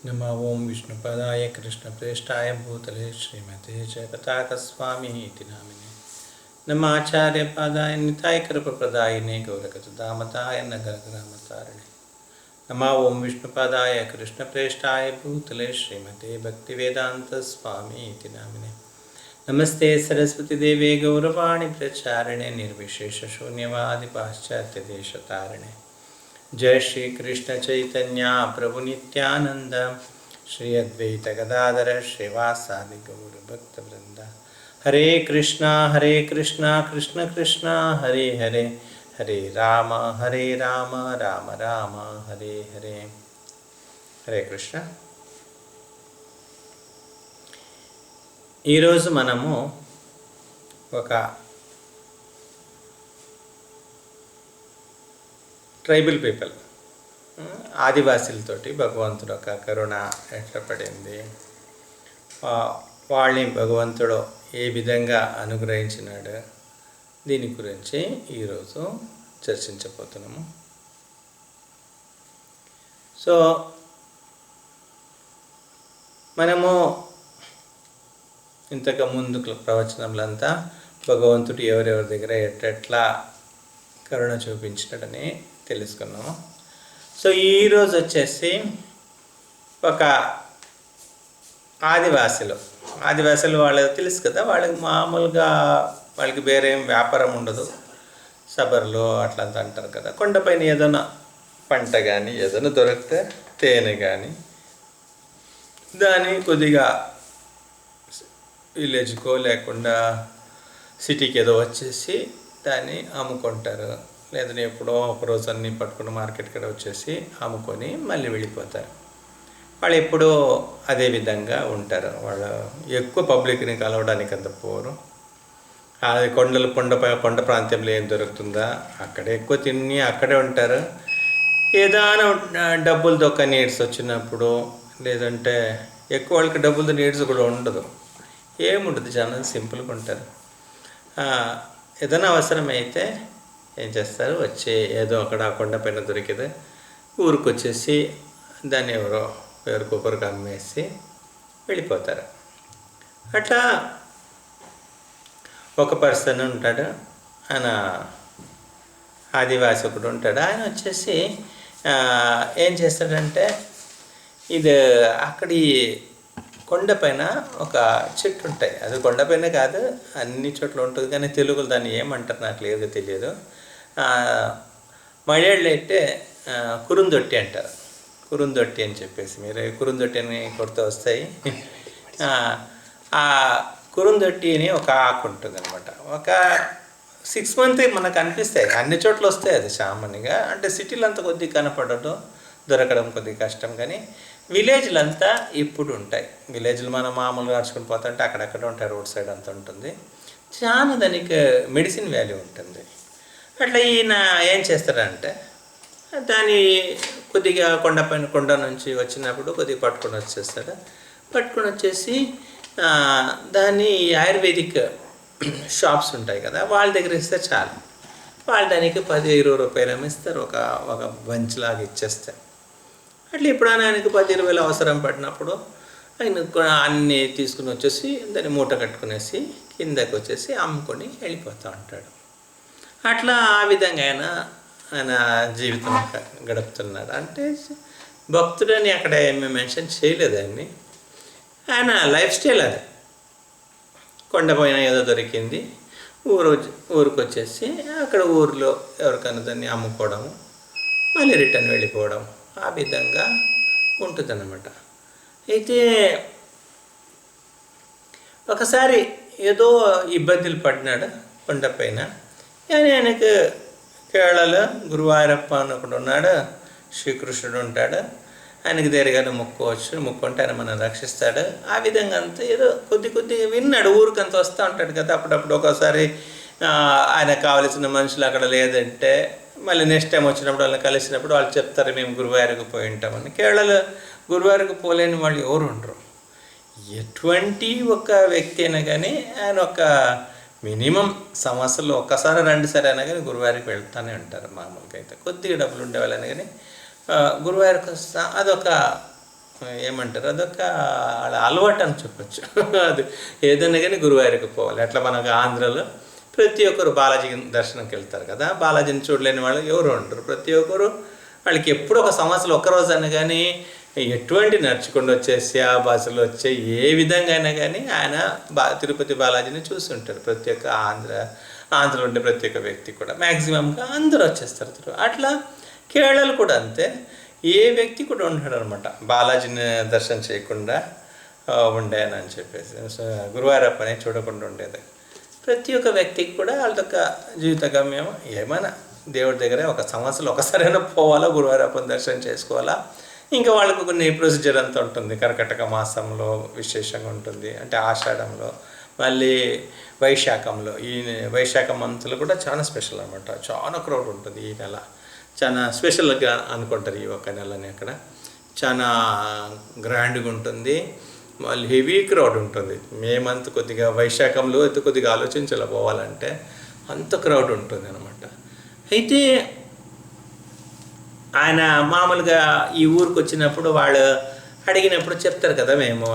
नमः ओं विष्णुपदाय कृष्णप्रेष्ठाय भूतले श्रीमते जगताकस्वामिति नामिने नमः आचार्यपादाय निताय कृपप्रदायिने गौरगतदामताय नगरग्रामतारिणे नमः ओं विष्णुपदाय कृष्णप्रेष्ठाय भूतले श्रीमते भक्तिवेदान्तस्वामिति नामिने नमस्ते सरस्वतीदेवे गौरवाणी प्रचारिणे निर्विशेषशून्यवादि पाश्चात्यदेशतारिणे जय श्री कृष्ण चैतन्य प्रभु नित्यानंद श्री अद्वैत गदाधर श्रीवासादि गौर भक्त वृंद हरे कृष्णा कृष्ण कृष्ण हरे हरे हरे राम राम राम हरे हरे हरे कृष्ण ఈరోజు మనము ఒక ట్రైబల్ పీపుల్ ఆదివాసీలతోటి భగవంతుడు ఒక కరుణ ఎట్లా పడింది, వాళ్ళని భగవంతుడు ఏ విధంగా అనుగ్రహించినాడు, దీని గురించి ఈరోజు చర్చించబోతున్నాము. సో మనము ఇంతకు ముందు ప్రవచనంలంతా భగవంతుడు ఎవరెవరి దగ్గర ఎట్లా కరుణ చూపించినాడని తెలుసుకున్నాము. సో ఈరోజు వచ్చేసి ఒక ఆదివాసులు వాళ్ళకి తెలుసు కదా, వాళ్ళకి మామూలుగా వాళ్ళకి వేరే ఏం వ్యాపారం ఉండదు, సబర్లు అట్లంతా అంటారు కదా. కొండపైన ఏదైనా పంట కానీ ఏదైనా దొరికితే తేనె కానీ దాన్ని కొద్దిగా విలేజ్కో లేకుండా సిటీకి ఏదో వచ్చేసి దాన్ని అమ్ముకుంటారు. లేదని ఎప్పుడో ఒకరోజు అన్నీ పట్టుకుని మార్కెట్ కూడా వచ్చేసి అమ్ముకొని మళ్ళీ వెళ్ళిపోతారు. వాళ్ళు ఎప్పుడూ అదే విధంగా ఉంటారు. వాళ్ళు ఎక్కువ పబ్లిక్ని కలవడానికి అంత పోరు. అది కొండ ప్రాంతంలో ఏం దొరుకుతుందా అక్కడే ఎక్కువ తిని అక్కడే ఉంటారు. ఏదైనా డబ్బులతో ఒక నీడ్స్ వచ్చినప్పుడు, లేదంటే ఎక్కువ వాళ్ళకి డబ్బులతో నీడ్స్ కూడా ఉండదు, ఏముండదు, చాలా సింపుల్గా ఉంటారు. ఏదైనా అవసరమైతే ఏం చేస్తారు, వచ్చే ఏదో అక్కడ కొండపైన దొరికేది ఊరికి వచ్చేసి దాన్ని ఎవరికొకరికి అమ్మేసి వెళ్ళిపోతారు. అట్లా ఒక పర్సన్ ఉంటాడు, ఆయన ఆదివాసి ఒకడు ఉంటాడు. ఆయన వచ్చేసి ఏం చేస్తాడంటే, ఇది అక్కడి కొండపైన ఒక చెట్టు ఉంటాయి. అది కొండపైన కాదు, అన్ని చోట్ల ఉంటుంది, కానీ తెలుగులో దాన్ని ఏమంటారు నాకు లేదు తెలియదు. మలయాళ్ళు అయితే కురుందొట్టి అంటారు. కురుందొట్టి అని చెప్పేసి మీరు కురుందొట్టి అని కొడుతూ వస్తాయి. ఆ కురుందొట్టి అని ఒక ఆకు ఉంటుంది అనమాట. ఒక 6 months మనకు అనిపిస్తాయి, అన్ని చోట్ల వస్తాయి. అది సామాన్యంగా అంటే సిటీలో అంతా కొద్దిగా కనపడడం దొరకడం కొద్దిగా కష్టం, కానీ విలేజ్లు అంతా ఇప్పుడు ఉంటాయి. విలేజ్లు మనం మామూలుగా నడుచుకుని పోతుంటే అక్కడక్కడ ఉంటాయి, రోడ్ సైడ్ అంతా ఉంటుంది. చాలా దానికి మెడిసిన్ వాల్యూ ఉంటుంది. అట్లా ఈయన ఏం చేస్తారంటే, దాన్ని కొద్దిగా కొండ నుంచి వచ్చినప్పుడు కొద్దిగా పట్టుకొని వచ్చేసి దాన్ని ఆయుర్వేదిక్ షాప్స్ ఉంటాయి కదా, వాళ్ళ దగ్గర ఇస్తే చాలు. వాళ్ళు దానికి 10-20 రూపాయలు ఇస్తారు, ఒక బంచ్ లాగా ఇచ్చేస్తే. అట్లా ఎప్పుడైనా ఆయనకు 10-20 అవసరం పడినప్పుడు ఆయన అన్నీ తీసుకుని వచ్చేసి దాన్ని మూట కట్టుకునేసి కిందకి వచ్చేసి అమ్ముకొని వెళ్ళిపోతూ ఉంటాడు. అట్లా ఆ విధంగా ఆయన జీవితం గడుపుతున్నాడు. అంటే భక్తుడని అక్కడ ఏమీ మెన్షన్ చేయలేదు ఆయన్ని. ఆయన లైఫ్ స్టైల్ అది. కొండపైన ఏదో దొరికింది, ఊరికి వచ్చేసి అక్కడ ఊరిలో ఎవరికైనా దాన్ని అమ్ముకోవడము, మళ్ళీ రిటర్న్ వెళ్ళిపోవడం, ఆ విధంగా ఉంటుందన్నమాట. అయితే ఒకసారి ఏదో ఇబ్బందులు పడినాడు కొండపైన. కానీ ఆయనకు కేరళలో గురువాయూరప్ప అని ఒకడు ఉన్నాడు, శ్రీకృష్ణుడు ఉంటాడు. ఆయనకి ధైర్యంగా మొక్కుంటే ఆయన మనం రక్షిస్తాడు. ఆ విధంగా అంతా ఏదో కొద్దిగా విన్నాడు. ఊరికంతా వస్తూ ఉంటాడు కదా, అప్పుడప్పుడు ఒకసారి ఆయనకు కావలసిన మనుషులు అక్కడ లేదంటే మళ్ళీ నెక్స్ట్ టైం వచ్చినప్పుడు వాళ్ళని కలిసినప్పుడు వాళ్ళు చెప్తారు, మేము గురువాయూరుకు పోయి ఉంటామని. కేరళలో గురువాయూరుకు పోలేని వాళ్ళు ఎవరు ఉండరు. ఎటువంటి ఒక వ్యక్తి అయినా కానీ ఆయన ఒక మినిమం సంవత్సరంలో ఒక్కసారి 2 సార్లు అయినా కానీ గురువారికి వెళ్తూనే ఉంటారు. మామూలుగా అయితే కొద్దిగా డబ్బులు ఉండేవాళ్ళని కానీ గురువారికి వస్తా అదొక ఏమంటారు, అదొక వాళ్ళ అలవాటు అని చెప్పచ్చు. అది ఏదైనా కానీ గురువారికి పోవాలి. అట్లా మనకు ఆంధ్రలో ప్రతి ఒక్కరు బాలాజీ దర్శనంకి వెళ్తారు కదా. బాలాజీని చూడలేని వాళ్ళు ఎవరు ఉంటారు. ప్రతి ఒక్కరు వాళ్ళకి ఎప్పుడు ఒక సంవత్సరం ఒక్కరోజు అయినా కానీ ఎటువంటి నడుచుకుంటూ వచ్చేసి ఆ బస్సులో వచ్చే ఏ విధంగా అయినా కానీ ఆయన తిరుపతి బాలాజీని చూస్తుంటారు. ప్రతి ఒక్క ఆంధ్రలో ఉండే ప్రతి ఒక్క వ్యక్తి కూడా మ్యాక్సిమంగా అందరూ వచ్చేస్తారు. అట్లా కేరళలో కూడా అంతే. ఏ వ్యక్తి కూడా ఉంటాడు అనమాట బాలాజీని దర్శనం చేయకుండా ఉండేనని చెప్పేసి. సో గురువారప్పని చూడకుండా ఉండేది. ప్రతి ఒక్క వ్యక్తికి కూడా వాళ్ళొక జీవిత గమ్యం ఏమైనా దేవుడి దగ్గర ఒక సంవత్సరం ఒకసారైనా పోవాలా, గురువారప్పని దర్శనం చేసుకోవాలా. ఇంకా వాళ్ళకు కొన్ని ప్రొసీజర్ అంతా ఉంటుంది. కర్కటక మాసంలో విశేషంగా ఉంటుంది, అంటే ఆషాఢంలో, మళ్ళీ వైశాఖంలో. ఈ వైశాఖ మంత్లో కూడా చాలా స్పెషల్ అనమాట. చాలా క్రౌడ్ ఉంటుంది ఈ నెల. చాలా స్పెషల్గా అనుకుంటారు ఈ ఒక్క నెలని. అక్కడ చాలా గ్రాండ్గా ఉంటుంది. మళ్ళీ హెవీ క్రౌడ్ ఉంటుంది. మే మంత్ కొద్దిగా వైశాఖంలో అయితే కొద్దిగా ఆలోచించాలి పోవాలంటే, అంత క్రౌడ్ ఉంటుంది అనమాట. అయితే ఆయన మామూలుగా ఈ ఊరికి వచ్చినప్పుడు వాళ్ళు అడిగినప్పుడు చెప్తారు కదా, మేము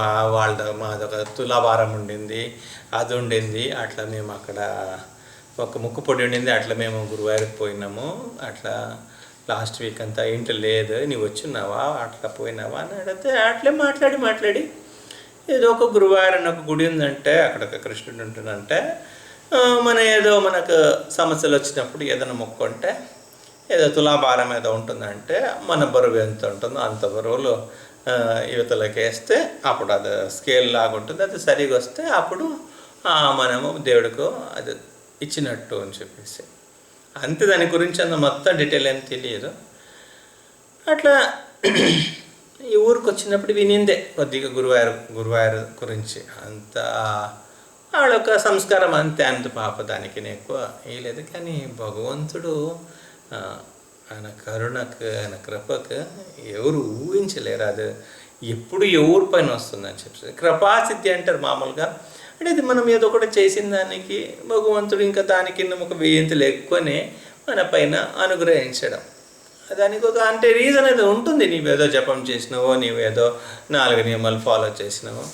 మాదొక తులాభారం ఉండింది, అది ఉండింది, అట్లా మేము అక్కడ ఒక ముక్కు పొడి ఉండింది, అట్లా మేము గురువారికి పోయినాము, అట్లా లాస్ట్ వీక్ అంతా ఇంట్లో లేదు, నీవు వచ్చినావా, అట్లా పోయినావా అని అడిగితే అట్లే మాట్లాడి ఏదో ఒక గురువారం ఒక గుడి ఉందంటే అక్కడ ఒక కృష్ణుడు ఉంటుందంటే, ఏదో మనకు సమస్యలు వచ్చినప్పుడు ఏదైనా మొక్కుంటే ఏదో తులాభారం ఏదో ఉంటుందంటే మన బరువు ఎంత ఉంటుందో అంత బరువులు యువతలకి వేస్తే అప్పుడు అది స్కేల్ లాగా ఉంటుంది. అది సరిగా వస్తే అప్పుడు మనము దేవుడికి అది ఇచ్చినట్టు అని చెప్పేసి. అంతే, దాని గురించి అంత మొత్తం డీటెయిల్ ఏం తెలియదు. అట్లా ఈ ఊరికి వచ్చినప్పుడు వినిందే కొద్దిగా గురువారు గురించి. అంత వాళ్ళొక సంస్కారం అంతే, అంత పాప దానికి ఎక్కువ వేయలేదు. కానీ భగవంతుడు ఆయన కరుణకు, ఆయన కృపకు ఎవరు ఊహించలేరు. అది ఎప్పుడు ఎవరి పైన వస్తుందని చెప్పి కృపాసిద్ధి అంటారు మామూలుగా. అంటే ఇది మనం ఏదో ఒకటి చేసిన దానికి భగవంతుడు ఇంకా దానికి ఒక వెయ్యింతలు ఎక్కువనే మన పైన అనుగ్రహించడం. దానికి ఒక అంటే రీజన్ అయితే ఉంటుంది. నీవేదో జపం చేసినావో, నీవేదో 4 నియమాలు ఫాలో చేసినావో,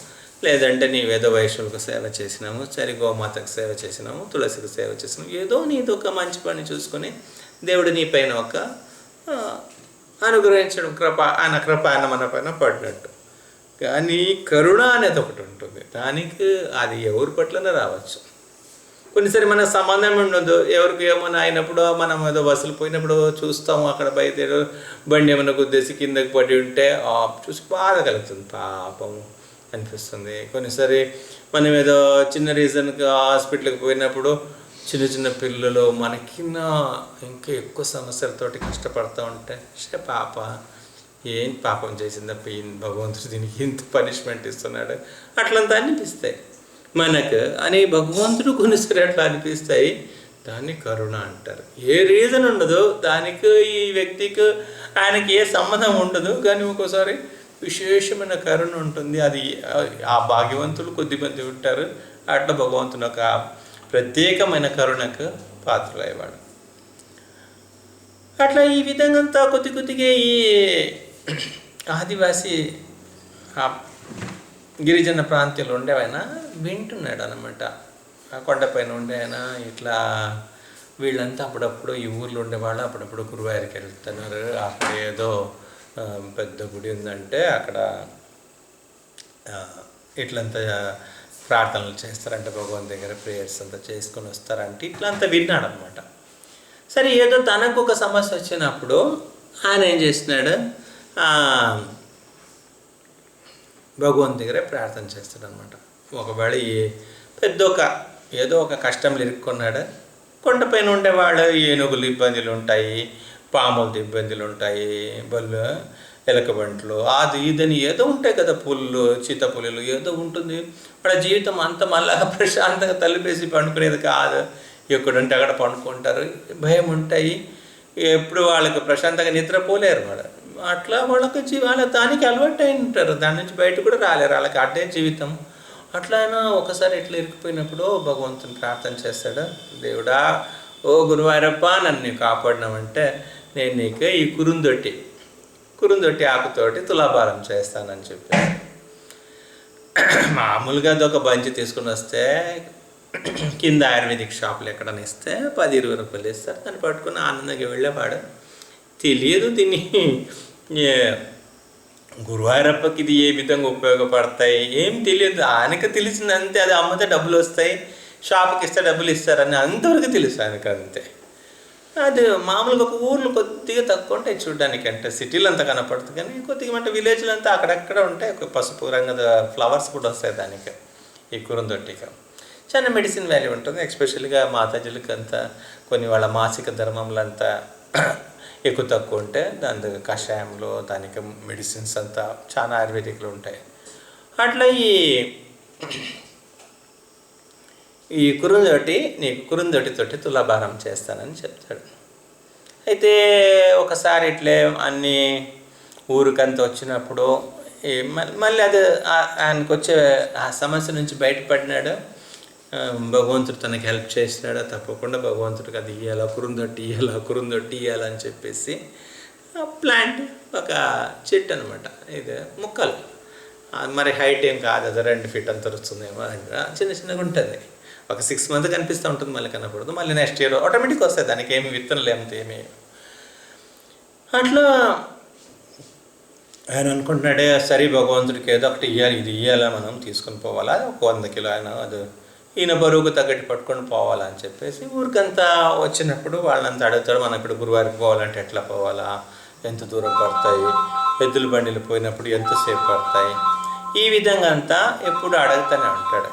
లేదంటే నీవేదో వైష్ణవులకు సేవ చేసినాము, సరి గోమాతకు సేవ చేసినాము, తులసికి సేవ చేసినాము, ఏదో నీది ఒక మంచి పని చూసుకొని దేవుడు నీ పైన ఒక అనుగ్రహించడం, కృప ఆయన మన పైన పడినట్టు. కానీ కరుణ అనేది ఒకటి ఉంటుంది. దానికి అది ఎవరి పట్లనే రావచ్చు. కొన్నిసారి మనకు సంబంధం ఉండదు, ఎవరికి ఏమైనా అయినప్పుడు మనం ఏదో బస్సులు పోయినప్పుడు చూస్తాము, అక్కడ బయట బండి ఏమైనా గుద్దేసి కిందకి పడి ఉంటే చూసి బాధ కలుగుతుంది, పాపం అనిపిస్తుంది. కొన్నిసారి మనం ఏదో చిన్న రీజన్కి హాస్పిటల్కి పోయినప్పుడు చిన్న పిల్లలు మనకిన్న ఇంకా ఎక్కువ సమస్యలతోటి కష్టపడుతూ ఉంటే పాప ఏం పాపం చేసిందప్ప, భగవంతుడు దీనికి ఇంత పనిష్మెంట్ ఇస్తున్నాడు అట్లంతా అనిపిస్తాయి మనకు. అని భగవంతుడు కొన్నిసారి అట్లా అనిపిస్తాయి. దాన్ని కరుణ అంటారు. ఏ రీజన్ ఉండదు దానికి, ఈ వ్యక్తికి ఆయనకి ఏ సంబంధం ఉండదు, కానీ ఒక్కోసారి విశేషమైన కరుణ ఉంటుంది. అది ఆ భాగ్యవంతులు కొద్దిమంది ఉంటారు. అట్లా భగవంతుని ఒక ప్రత్యేకమైన కరుణకు పాత్రలయ్యేవాడు. అట్లా ఈ విధంగా అంతా కొద్దిగా ఈ ఆదివాసీ గిరిజన ప్రాంతాలు ఉండేవైనా వింటున్నాడు అనమాట. ఆ కొండపైన ఉండేనా ఇట్లా వీళ్ళంతా అప్పుడప్పుడు ఈ ఊర్లో ఉండేవాళ్ళు అప్పుడప్పుడు గురువారికి వెళ్తున్నారు. అక్కడ ఏదో పెద్ద గుడి ఉందంటే అక్కడ ఇట్లంతా ప్రార్థనలు చేస్తారంటే భగవాన్ దగ్గర ప్రేయర్స్ అంతా చేసుకొని వస్తారంటే ఇట్లా అంతా విన్నాడు అనమాట. సరే, ఏదో తనకు ఒక సమస్య వచ్చినప్పుడు ఆయన ఏం చేస్తున్నాడు, భగవాన్ దగ్గర ప్రార్థన చేస్తాడు అనమాట. ఒకవేళ ఏదో ఒక కష్టంలో ఇరుక్కున్నాడు. కొండపైన ఉండేవాళ్ళు ఏనుగులు ఇబ్బందులు ఉంటాయి, పాములతో ఇబ్బందులు ఉంటాయి, ఎలకబంట్లు అది ఇదని ఏదో ఉంటాయి కదా, పుల్లు చిత్తపులులు ఏదో ఉంటుంది. వాళ్ళ జీవితం అంతా మళ్ళా ప్రశాంతంగా తలుపేసి పండుకునేది కాదు. ఎక్కడుంటే అక్కడ పండుకుంటారు, భయం ఉంటాయి, ఎప్పుడు వాళ్ళకి ప్రశాంతంగా నిద్రపోలేరు. అట్లా వాళ్ళ దానికి అలవాటు అయి ఉంటారు, దాని నుంచి బయట కూడా రాలేరు, వాళ్ళకి అడ్డే జీవితం. అట్లా అయినా ఒకసారి ఎట్లా ఇరుక్కుపోయినప్పుడు భగవంతుని ప్రార్థన చేస్తాడు. దేవుడా, ఓ గురువారప్ప, నన్ను నీకు కాపాడినామంటే నేను నీకు ఈ కురుందొట్టి కురుందొట్టి ఆకుతోటి తులాభారం చేస్తానని చెప్పి మామూలుగా అదొక బంచి తీసుకుని వస్తే కింద ఆయుర్వేదిక్ షాపులు ఎక్కడైనా ఇస్తే 10-20 రూపాయలు ఇస్తారు. దాన్ని పట్టుకుని ఆనందంగా వెళ్ళేవాడు. తెలియదు దీన్ని గురువారప్పకి ఇది ఏ విధంగా ఉపయోగపడతాయి ఏం తెలియదు. ఆయనకు తెలిసిందంతే, అది అమ్మితే డబ్బులు వస్తాయి, షాప్కి ఇస్తే డబ్బులు ఇస్తారని అంతవరకు తెలుసు ఆయనకు అంతే. అది మామూలుగా ఒక ఊర్లు కొద్దిగా తక్కువ ఉంటాయి చూడడానికి, అంటే సిటీలు అంతా కనపడుతుంది కానీ కొద్దిగా అంటే విలేజ్లు అంతా అక్కడక్కడ ఉంటాయి. ఒక పసుపు రంగు ఫ్లవర్స్ కూడా వస్తాయి దానికి, ఈ కురుందొట్టికి చాలా మెడిసిన్ వాల్యూ ఉంటుంది. ఎస్పెషల్గా మాతాజీలకి అంతా కొన్ని వాళ్ళ మాసిక ధర్మంలంతా ఎక్కువ తక్కువ ఉంటే దాని కషాయంలో దానికి మెడిసిన్స్ అంతా చాలా ఆయుర్వేదిక్లు ఉంటాయి. అట్లా ఈ కురుందొట్టి నీకు కురుందొట్టితోటి తులాభారం చేస్తానని చెప్తాడు. అయితే ఒకసారి ఇట్లే అన్నీ ఊరికంతా వచ్చినప్పుడు మళ్ళీ అది ఆయనకు వచ్చే ఆ సమస్య నుంచి బయటపడినాడు. భగవంతుడు తనకి హెల్ప్ చేసినాడు. తప్పకుండా భగవంతుడికి అది ఇవ్వాలా, కురుందొట్టి ఇవ్వాలని చెప్పేసి ప్లాంట్ ఒక చెట్టు అనమాట. ఇది ముక్కలు మరి హైట్ ఏం కాదు, అది 2 ఫీట్ అంత వస్తుందేమో, చిన్న చిన్నగా ఉంటుంది. ఒక 6 months కనిపిస్తూ ఉంటుంది, మళ్ళీ కనపడదు. మళ్ళీ నెక్స్ట్ ఇయర్ ఆటోమేటిక్ వస్తాయి, దానికి ఏమి విత్తనాలు ఏమిటి ఏమి. అట్లా ఆయన అనుకుంటున్నాడే సరే భగవంతుడికి ఏదో ఒకటి ఇవ్వాలి, ఇది ఇవ్వాలా, మనం తీసుకొని పోవాలా, ఒక 100 కిలో ఆయన అది ఈయన బరువుకు తగ్గట్టు పట్టుకొని పోవాలని చెప్పేసి ఊరికంతా వచ్చినప్పుడు వాళ్ళంతా అడుగుతాడు, మనం ఇప్పుడు గురువారికి పోవాలంటే ఎట్లా పోవాలా, ఎంత దూరం పడతాయి, ఎద్దుల బండిలు పోయినప్పుడు ఎంతసేపు పడతాయి, ఈ విధంగా అంతా ఎప్పుడు అడుగుతూనే ఉంటాడు.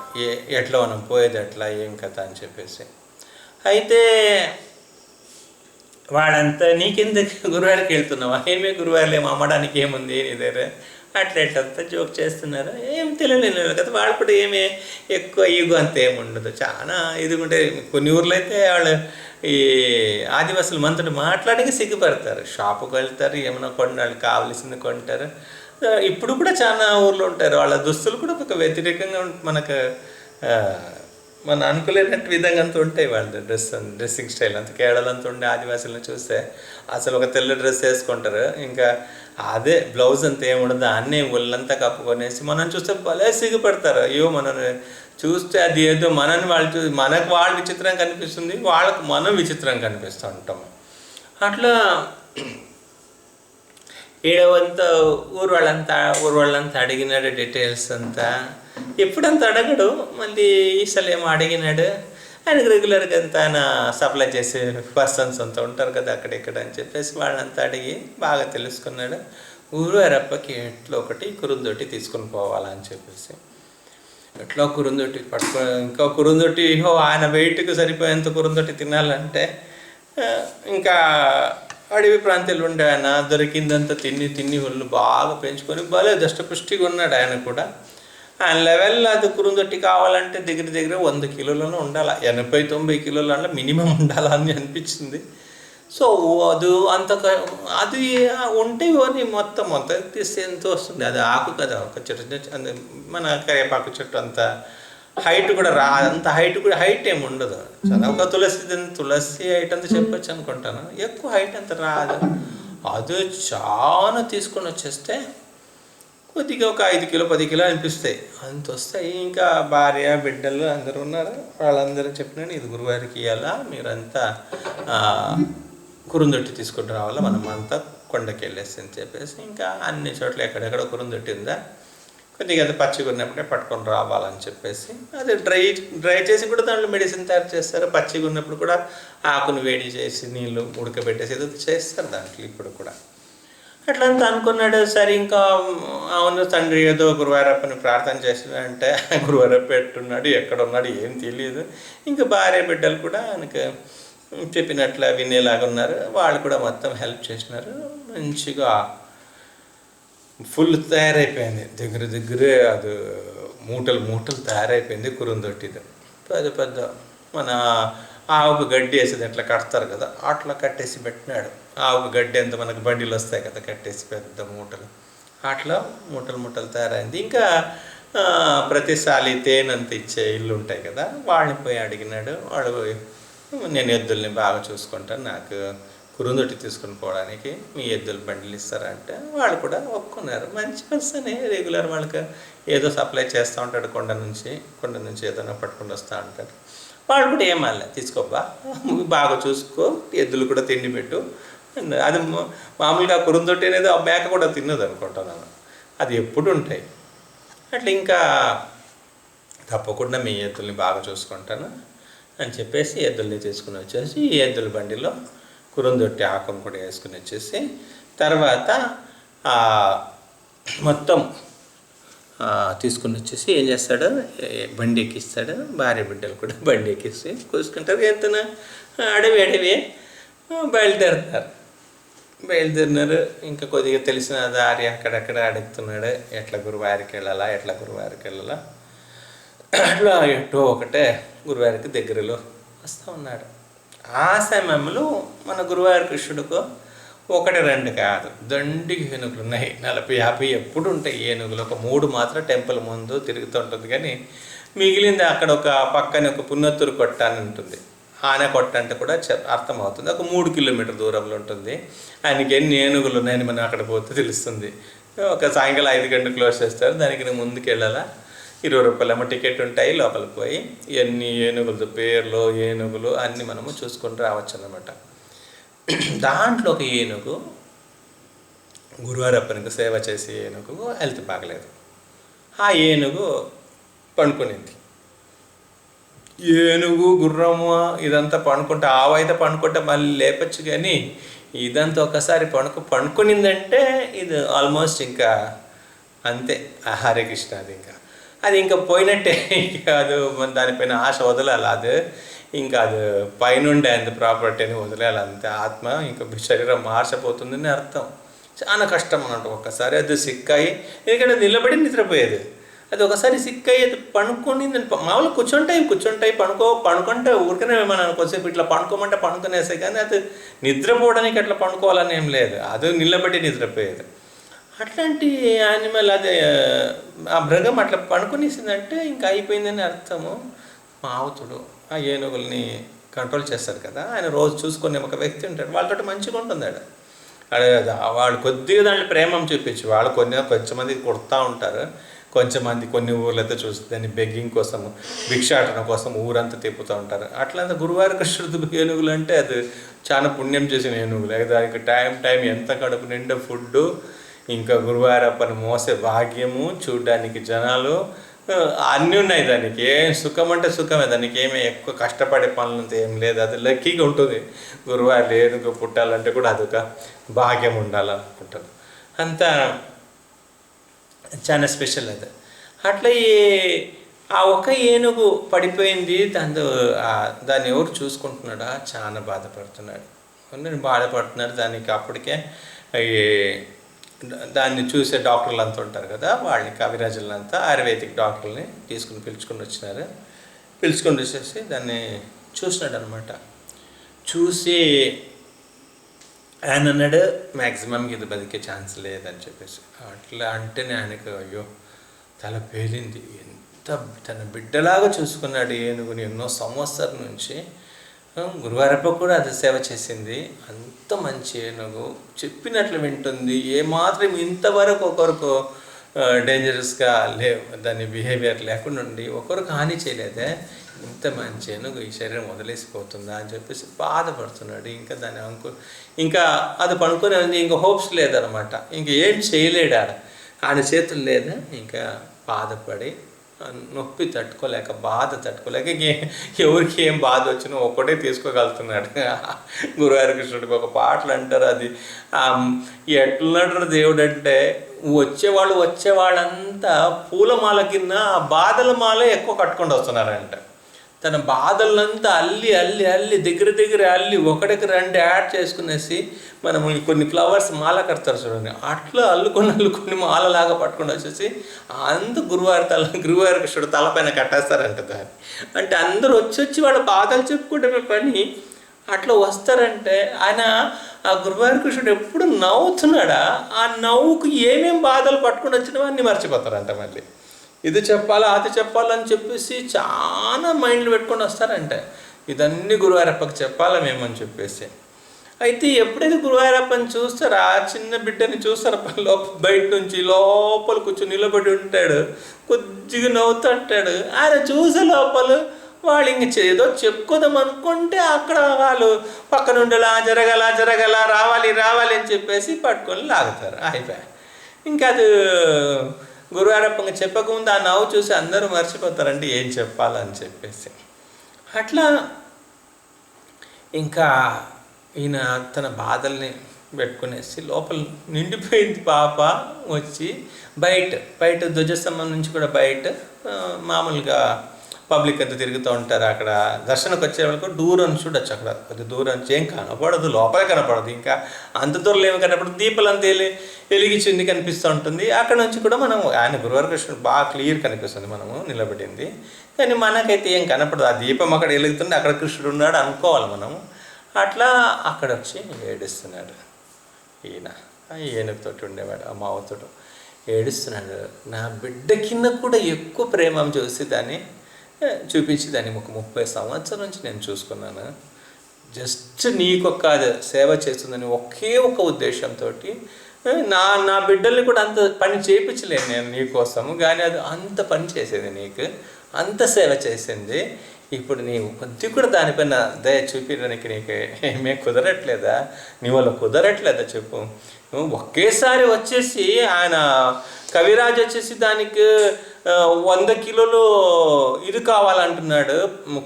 ఎట్లా మనం పోయేది ఎట్లా, ఏం కథ అని చెప్పేసి. అయితే వాళ్ళంతా నీకెందుకు గురువారికి వెళ్తున్నావా, ఏమే గురువారులు ఏమో అమ్మడానికి ఏముంది నీ దగ్గర, అట్లంతా జోక్ చేస్తున్నారు. ఏం తెలియలేదు కదా, వాళ్ళు కూడా ఏమి ఎక్కువ ఈగో అంత ఏమి ఉండదు, చాలా ఇదిగుంటే. కొన్ని ఊర్లో అయితే వాళ్ళు ఈ ఆదివాసులు మనతో మాట్లాడక సిగ్గుపడతారు, షాపుకి వెళ్తారు, ఏమైనా కొన్ని వాళ్ళు కావలసింది కొంటారు. ఇప్పుడు కూడా చాలా ఊర్లో ఉంటారు, వాళ్ళ దుస్తులు కూడా ఒక వ్యతిరేకంగా మనకు మన అనుకోలేనట్టు విధంగా అంతా ఉంటాయి వాళ్ళ డ్రెస్సింగ్ స్టైల్ అంత కేరళంతా ఉండే ఆదివాసులను చూస్తే అసలు ఒక తెల్ల డ్రెస్ వేసుకుంటారు, ఇంకా అదే బ్లౌజ్ అంతా ఏముండదు, అన్నీ ఒళ్ళంతా కప్పుకొనేసి మనం చూస్తే భలే సిగ్గుపడతారు. అయ్యో మనం చూస్తే అది ఏదో మనని వాళ్ళు మనకు వాళ్ళు విచిత్రంగా కనిపిస్తుంది, వాళ్ళకు మనం విచిత్రంగా కనిపిస్తూ ఉంటాం. అట్లా ఏడవంతా ఊరు వాళ్ళంతా అడిగినాడు డీటెయిల్స్ అంతా. ఎప్పుడంతా అడగడు, మళ్ళీ ఈసారి ఏమో అడిగినాడు. ఆయనకు రెగ్యులర్గా అంతా ఆయన సప్లై చేసే పర్సన్స్ అంతా ఉంటారు కదా అక్కడెక్కడ అని చెప్పేసి వాళ్ళంతా అడిగి బాగా తెలుసుకున్నాడు. గురువారప్పకి ఎట్లా ఒకటి కురుందొట్టి తీసుకుని పోవాలని చెప్పేసి ఎట్లా కురుందొట్టి ఇంకా కురుందొట్టి ఆయన వెయిట్కి సరిపోయేంత కురుందొట్టి తినాలంటే ఇంకా అడవి ప్రాంతాలు ఉండే ఆయన దొరికిందంతా తిని ఒళ్ళు బాగా పెంచుకొని భలే దష్టపుష్టిగా ఉన్నాడు. ఆయన కూడా ఆయన లెవెల్లో అది కురుందొట్టి కావాలంటే దగ్గర 100 కిలోలను ఉండాలి, 80-90 కిలోల మినిమం ఉండాలని అనిపించింది. సో అది ఉంటే ఇవన్నీ మొత్తం తీస్తే ఎంత వస్తుంది, అది ఆకు కదా, ఒక చెట్టు మన కరివేపాకు చెట్టు అంత హైట్ కూడా అంత హైట్ ఏమి ఉండదు. ఒక తులసి హైట్ అంతా చెప్పచ్చు అనుకుంటాను, ఎక్కువ హైట్ అంత రాదు. అది చాలా తీసుకొని వచ్చేస్తే కొద్దిగా ఒక 5 కిలో 10 కిలో అనిపిస్తాయి, అంత వస్తాయి. ఇంకా భార్య బిడ్డలు అందరూ ఉన్నారు, వాళ్ళందరూ చెప్పినాను ఇది గురువారికి ఇవ్వాలా, మీరంతా కురుందొట్టి తీసుకుని రావాలా, మనం అంతా కొండకి వెళ్ళేసి అని చెప్పేసి ఇంకా అన్ని చోట్ల ఎక్కడెక్కడ కురుందొట్టి ఉందా కొద్దిగా అది పచ్చిగా ఉన్నప్పుడే పట్టుకొని రావాలని చెప్పేసి అది డ్రై చేసి కూడా దాంట్లో మెడిసిన్ తయారు చేస్తారు. పచ్చిగా ఉన్నప్పుడు కూడా ఆకును వేడి చేసి నీళ్ళు ఉడకబెట్టేసి ఏదో చేస్తారు దాంట్లో ఇప్పుడు కూడా. అట్లంతా అనుకున్నాడు. సరే ఇంకా అవును తండ్రి ఏదో గురువారప్పని ప్రార్థన చేసినాడంటే గురువారప్ప పెట్టున్నాడు, ఎక్కడున్నాడు ఏం తెలియదు. ఇంకా భార్య బిడ్డలు కూడా ఆయనకు చెప్పినట్లు వినేలాగా ఉన్నారు, వాళ్ళు కూడా మొత్తం హెల్ప్ చేసినారు. మంచిగా ఫుల్ తయారైపోయింది, దగ్గరే అది మూటలు తయారైపోయింది కురుందొట్టిది. పెద్ద మన ఆవుకు గడ్డి వేసేది ఎట్లా కడతారు కదా అట్లా కట్టేసి పెట్టినాడు. ఆవుకు గడ్డి ఎంత మనకు బండిలు వస్తాయి కదా కట్టేసి పెద్ద మూటలు, అట్లా మూటలు తయారైంది. ఇంకా ప్రతిసారి తేనంత ఇచ్చే ఇల్లు ఉంటాయి కదా వాళ్ళని పోయి అడిగినాడు. వాళ్ళు నేను ఎద్దుల్ని బాగా చూసుకుంటాను, నాకు కురుందొట్టి తీసుకుని పోవడానికి మీ ఎద్దుల బండిలు ఇస్తారంటే వాళ్ళు కూడా ఒప్పుకున్నారు. మంచి పర్సనే, రెగ్యులర్ వాళ్ళకి ఏదో సప్లై చేస్తూ ఉంటాడు, కొండ నుంచి ఏదైనా పట్టుకొని వస్తూ ఉంటాడు. వాళ్ళు కూడా ఏమన్నా తీసుకోబ్బా, బాగా చూసుకో, ఎద్దులు కూడా తిండి పెట్టు. అది మామూలుగా కురుందొట్టి అనేది ఆ మేక కూడా తిన్నది అనుకుంటున్నాను, అది ఎప్పుడు ఉంటాయి. అట్లా ఇంకా తప్పకుండా మీ ఎద్దుల్ని బాగా చూసుకుంటాను అని చెప్పేసి ఎద్దుల్ని తీసుకుని వచ్చేసి ఈ ఎద్దుల బండిలో కురుందొట్టి ఆకును కూడా వేసుకుని వచ్చేసి తర్వాత మొత్తం తీసుకుని వచ్చేసి ఏం చేస్తాడు, బండి ఎక్కిస్తాడు. భార్య బిడ్డలు కూడా బండి ఎక్కిస్తే కూసుకుంటారు. ఎంతన అడవి బయలుదేరినారు. ఇంకా కొద్దిగా తెలిసిన దారి అక్కడక్కడ అడుగుతున్నాడు, ఎట్లా గురువారికి వెళ్ళాలా అట్లా ఎటో ఒకటే గురువారికి దగ్గరలో వస్తూ ఉన్నాడు. ఆ సమయంలో మన గురువారి కృష్ణుడికి 1-2 కాదు, దండికి ఏనుగులు ఉన్నాయి, 40-50 ఎప్పుడు ఉంటాయి ఏనుగులు. ఒక 3 మాత్రం టెంపుల్ ముందు తిరుగుతుంటుంది, కానీ మిగిలింది అక్కడ ఒక పక్కన ఒక పున్నత్తూరు కొట్ట అని ఉంటుంది. ఆనే కొట్ట అంటే కూడా అర్థమవుతుంది. ఒక 3 కిలోమీటర్ దూరంలో ఉంటుంది. ఆయనకి ఎన్ని ఏనుగులు ఉన్నాయని మనం అక్కడ పోతే తెలుస్తుంది. ఒక సాయంకాలం 5 గంటలకు క్లోజ్ చేస్తారు. దానికి ముందుకు వెళ్ళాలా, 20 రూపాయలేమో టికెట్ ఉంటాయి. లోపలికి పోయి ఎన్ని ఏనుగులు, పేర్లు, ఏనుగులు అన్నీ మనము చూసుకొని రావచ్చు అన్నమాట. దాంట్లో ఒక ఏనుగు గురువారప్పనికి సేవ చేసే ఏనుగు హెల్త్ బాగలేదు. ఆ ఏనుగు పండుకునింది. ఏనుగు, గుర్రము ఇదంతా పండుకుంటే, ఆవైతే పండుకుంటే మళ్ళీ లేపచ్చు, కానీ ఇదంతా ఒకసారి పండుకునిందంటే ఇది ఆల్మోస్ట్ ఇంకా అంతే. హరే కృష్ణ, అది ఇంకా పోయినట్టే. ఇంకా అది దానిపైన ఆశ వదలాలి. అది ఇంకా అది పైనుండే అంత ప్రాపర్టీ అని వదిలేయాలి అంతే. ఆత్మ ఇంకా శరీరం మార్చపోతుందని అర్థం. చాలా కష్టం అన్నట్టు. ఒక్కసారి అది సిక్కాయి, ఎందుకంటే నిలబడి నిద్రపోయేది. అది ఒకసారి సిక్కాయి అది పడుకొని మామూలుగా కూర్చుంటాయి పడుకుంటే ఊరికనే మనం కొద్దిసేపు ఇట్లా పడుకోమంటే పడుకునేసాయి, కానీ అది నిద్రపోవడానికి అట్లా పడుకోవాలని ఏం లేదు, అది నిలబడి నిద్రపోయేది. అట్లాంటి యానిమల్ అదే ఆ మృగం అట్లా పడుకునేసిందంటే ఇంకా అయిపోయిందని అర్థము. మావుతుడు ఆ ఏనుగుల్ని కంట్రోల్ చేస్తారు కదా, ఆయన రోజు చూసుకునే ఒక వ్యక్తి ఉంటాడు, వాళ్ళతో మంచిగా ఉంటున్నాడు. వాళ్ళు కొద్దిగా దాంట్లో ప్రేమం చూపించి వాళ్ళు కొంచెమంది కొడతా ఉంటారు, కొంచెమంది కొన్ని ఊర్లతో చూస్తే దాన్ని బెగ్గింగ్ కోసము, భిక్షాటన కోసం ఊరంతా తిప్పుతూ ఉంటారు. అట్లా గురువారి కృష్ణుడు ఏనుగులు అంటే అది చాలా పుణ్యం చేసిన ఏనుగులు. దానికి టైం ఎంత కడుపు నిండా ఫుడ్డు, ఇంకా గురువారప్పని మోసే భాగ్యము, చూడ్డానికి జనాలు అన్నీ ఉన్నాయి. దానికి ఏం సుఖం అంటే సుఖమే, దానికి ఏమీ ఎక్కువ కష్టపడే పనులంతా ఏం లేదు. అది లక్కీగా ఉంటుంది. గురువారు ఏనుగు పుట్టాలంటే కూడా అదొక భాగ్యం ఉండాలనుకుంటారు. అంతా చాలా స్పెషల్ అది. అట్లా ఆ ఒక ఏనుగు పడిపోయింది. దాన్ని ఎవరు చూసుకుంటున్నాడా, చాలా బాధపడుతున్నాడు. దానికి అప్పటికే దాన్ని చూసే డాక్టర్లు అంతా ఉంటారు కదా, వాళ్ళని కవిరాజులంతా ఆయుర్వేదిక్ డాక్టర్ని పిలుచుకొని వచ్చేసి దాన్ని చూసినాడు అనమాట. చూసి ఆయన అన్నాడు, మ్యాక్సిమం ఇది బతికే ఛాన్స్ లేదని చెప్పేసి. అట్లా అంటేనే ఆయనకు అయ్యో తల పేలింది. ఎంత తన బిడ్డలాగా చూసుకున్నాడు ఏనుగుని ఎన్నో సంవత్సరం నుంచి. గురువారప్ప కూడా అది సేవ చేసింది. అంత మంచి ఏనుగు, చెప్పినట్లు వింటుంది. ఏమాత్రం ఇంతవరకు ఒకరికి డేంజరస్గా దాని బిహేవియర్ లేకుండా ఉండి ఒకరికి హాని చేయలేదే. ఇంత మంచి ఏనుగు ఈ శరీరం వదిలేసిపోతుందా అని చెప్పేసి బాధపడుతున్నాడు. ఇంకా దాని ఇంకా అది పడుకునే ఉంది, ఇంకా హోప్స్ లేదనమాట. ఇంకా ఏం చేయలేడు, ఆయన చేతులు లేదా. ఇంకా బాధపడి నొప్పి తట్టుకోలేక, బాధ తట్టుకోలేక, ఎవరికి ఏం బాధ వచ్చినా ఒక్కటే తీసుకోగలుగుతున్నాడు. గురువారి కృష్ణుడికి ఒక పాటలు అంటారు, అది ఎట్లున్నాడు దేవుడు అంటే, వచ్చేవాళ్ళంతా పూలమాల కింద బాధల మాల ఎక్కువ కట్టుకొని వస్తున్నారంట. తన బాధలంతా అల్లి దగ్గర అల్లి ఒకటికి 2 యాడ్ చేసుకునేసి మనం కొన్ని ఫ్లవర్స్ మాల కడతారు చూడండి, అట్లా అల్లుకొని మాలలాగా పట్టుకొని వచ్చేసి గురువారి కృష్ణుడు తలపైన కట్టేస్తారంట దాన్ని. అంటే అందరూ వచ్చి వాళ్ళ బాధలు చెప్పుకుంటే పని అట్లా వస్తారంటే, ఆయన ఆ గురువారి కృష్ణుడు ఎప్పుడు నవ్వుతున్నాడా, ఆ నవ్వుకు ఏమేం బాధలు పట్టుకొని వచ్చినవో అన్నీ మర్చిపోతారంట. మళ్ళీ ఇది చెప్పాలా అది చెప్పాలని చెప్పేసి చాలా మైండ్లు పెట్టుకొని వస్తారంటే, ఇదన్నీ గురువారప్పకి చెప్పాలా మేమని చెప్పేసి. అయితే ఎప్పుడైతే గురువారప్పని చూస్తారో ఆ చిన్న బిడ్డని చూస్తారో బయట నుంచి లోపల కూర్చొని నిలబడి ఉంటాడు, కొద్దిగా నవ్వుతుంటాడు. ఆయన చూసే లోపల వాళ్ళు ఇంక ఏదో చెప్పుకోదాం అనుకుంటే అక్కడ వాళ్ళు పక్క నుండి జరగల రావాలి అని చెప్పేసి పట్టుకొని లాగుతారు. అయిపోయాయి. ఇంకా అది గురువారప్ప చెప్పకముందు ఆ నవ్వు చూసి అందరూ మర్చిపోతారండి ఏం చెప్పాలని చెప్పేసి. అట్లా ఇంకా ఈయన తన బాధల్ని పెట్టుకునేసి లోపల నిండిపోయింది. పాప వచ్చి బయట ధ్వజస్తంభం నుంచి కూడా బయట మామూలుగా పబ్లిక్ అంతా తిరుగుతూ ఉంటారు. అక్కడ దర్శనకు వచ్చే వాళ్ళకు దూరం చూడొచ్చు. అక్కడ కొద్ది దూరం నుంచి ఏం కనపడదు, లోపలే కనపడదు. ఇంకా అంత దూరంలో ఏమి కనపడదు, దీపాలంతా వెలిగించింది కనిపిస్తూ ఉంటుంది. అక్కడ నుంచి కూడా మనం ఆయన గురువార కృష్ణుడు బాగా క్లియర్ కనిపిస్తుంది మనము నిలబడింది. కానీ మనకైతే ఏం కనపడదు. ఆ దీపం అక్కడ వెలుగుతుంది, అక్కడ కృష్ణుడు ఉన్నాడు అనుకోవాలి మనము. అట్లా అక్కడ వచ్చి ఏడుస్తున్నాడు ఈయన. ఏనుగుతోటి ఉండేవాడు, ఆ మావతోటి ఏడుస్తున్నాడు. నా బిడ్డ కింద కూడా ఎక్కువ ప్రేమ చూపించి దాన్ని ఒక 30 సంవత్సరాల నుంచి నేను చూసుకున్నాను. జస్ట్ నీకొక్క సేవ చేస్తుందని ఒకే ఒక ఉద్దేశంతో నా బిడ్డల్ని కూడా అంత పని చేయించలేను నేను నీకోసము, కానీ అది అంత పని చేసేది, నీకు అంత సేవ చేసింది. ఇప్పుడు నీవు కొద్ది కూడా దానిపైన దయ చూపించడానికి నీకు ఏమీ కుదరట్లేదా? నీ వల్ల కుదరట్లేదా చెప్పు? ఒకేసారి వచ్చేసి ఆయన కవిరాజు వచ్చేసి దానికి 100 కిలోలు ఇది కావాలంటున్నాడు,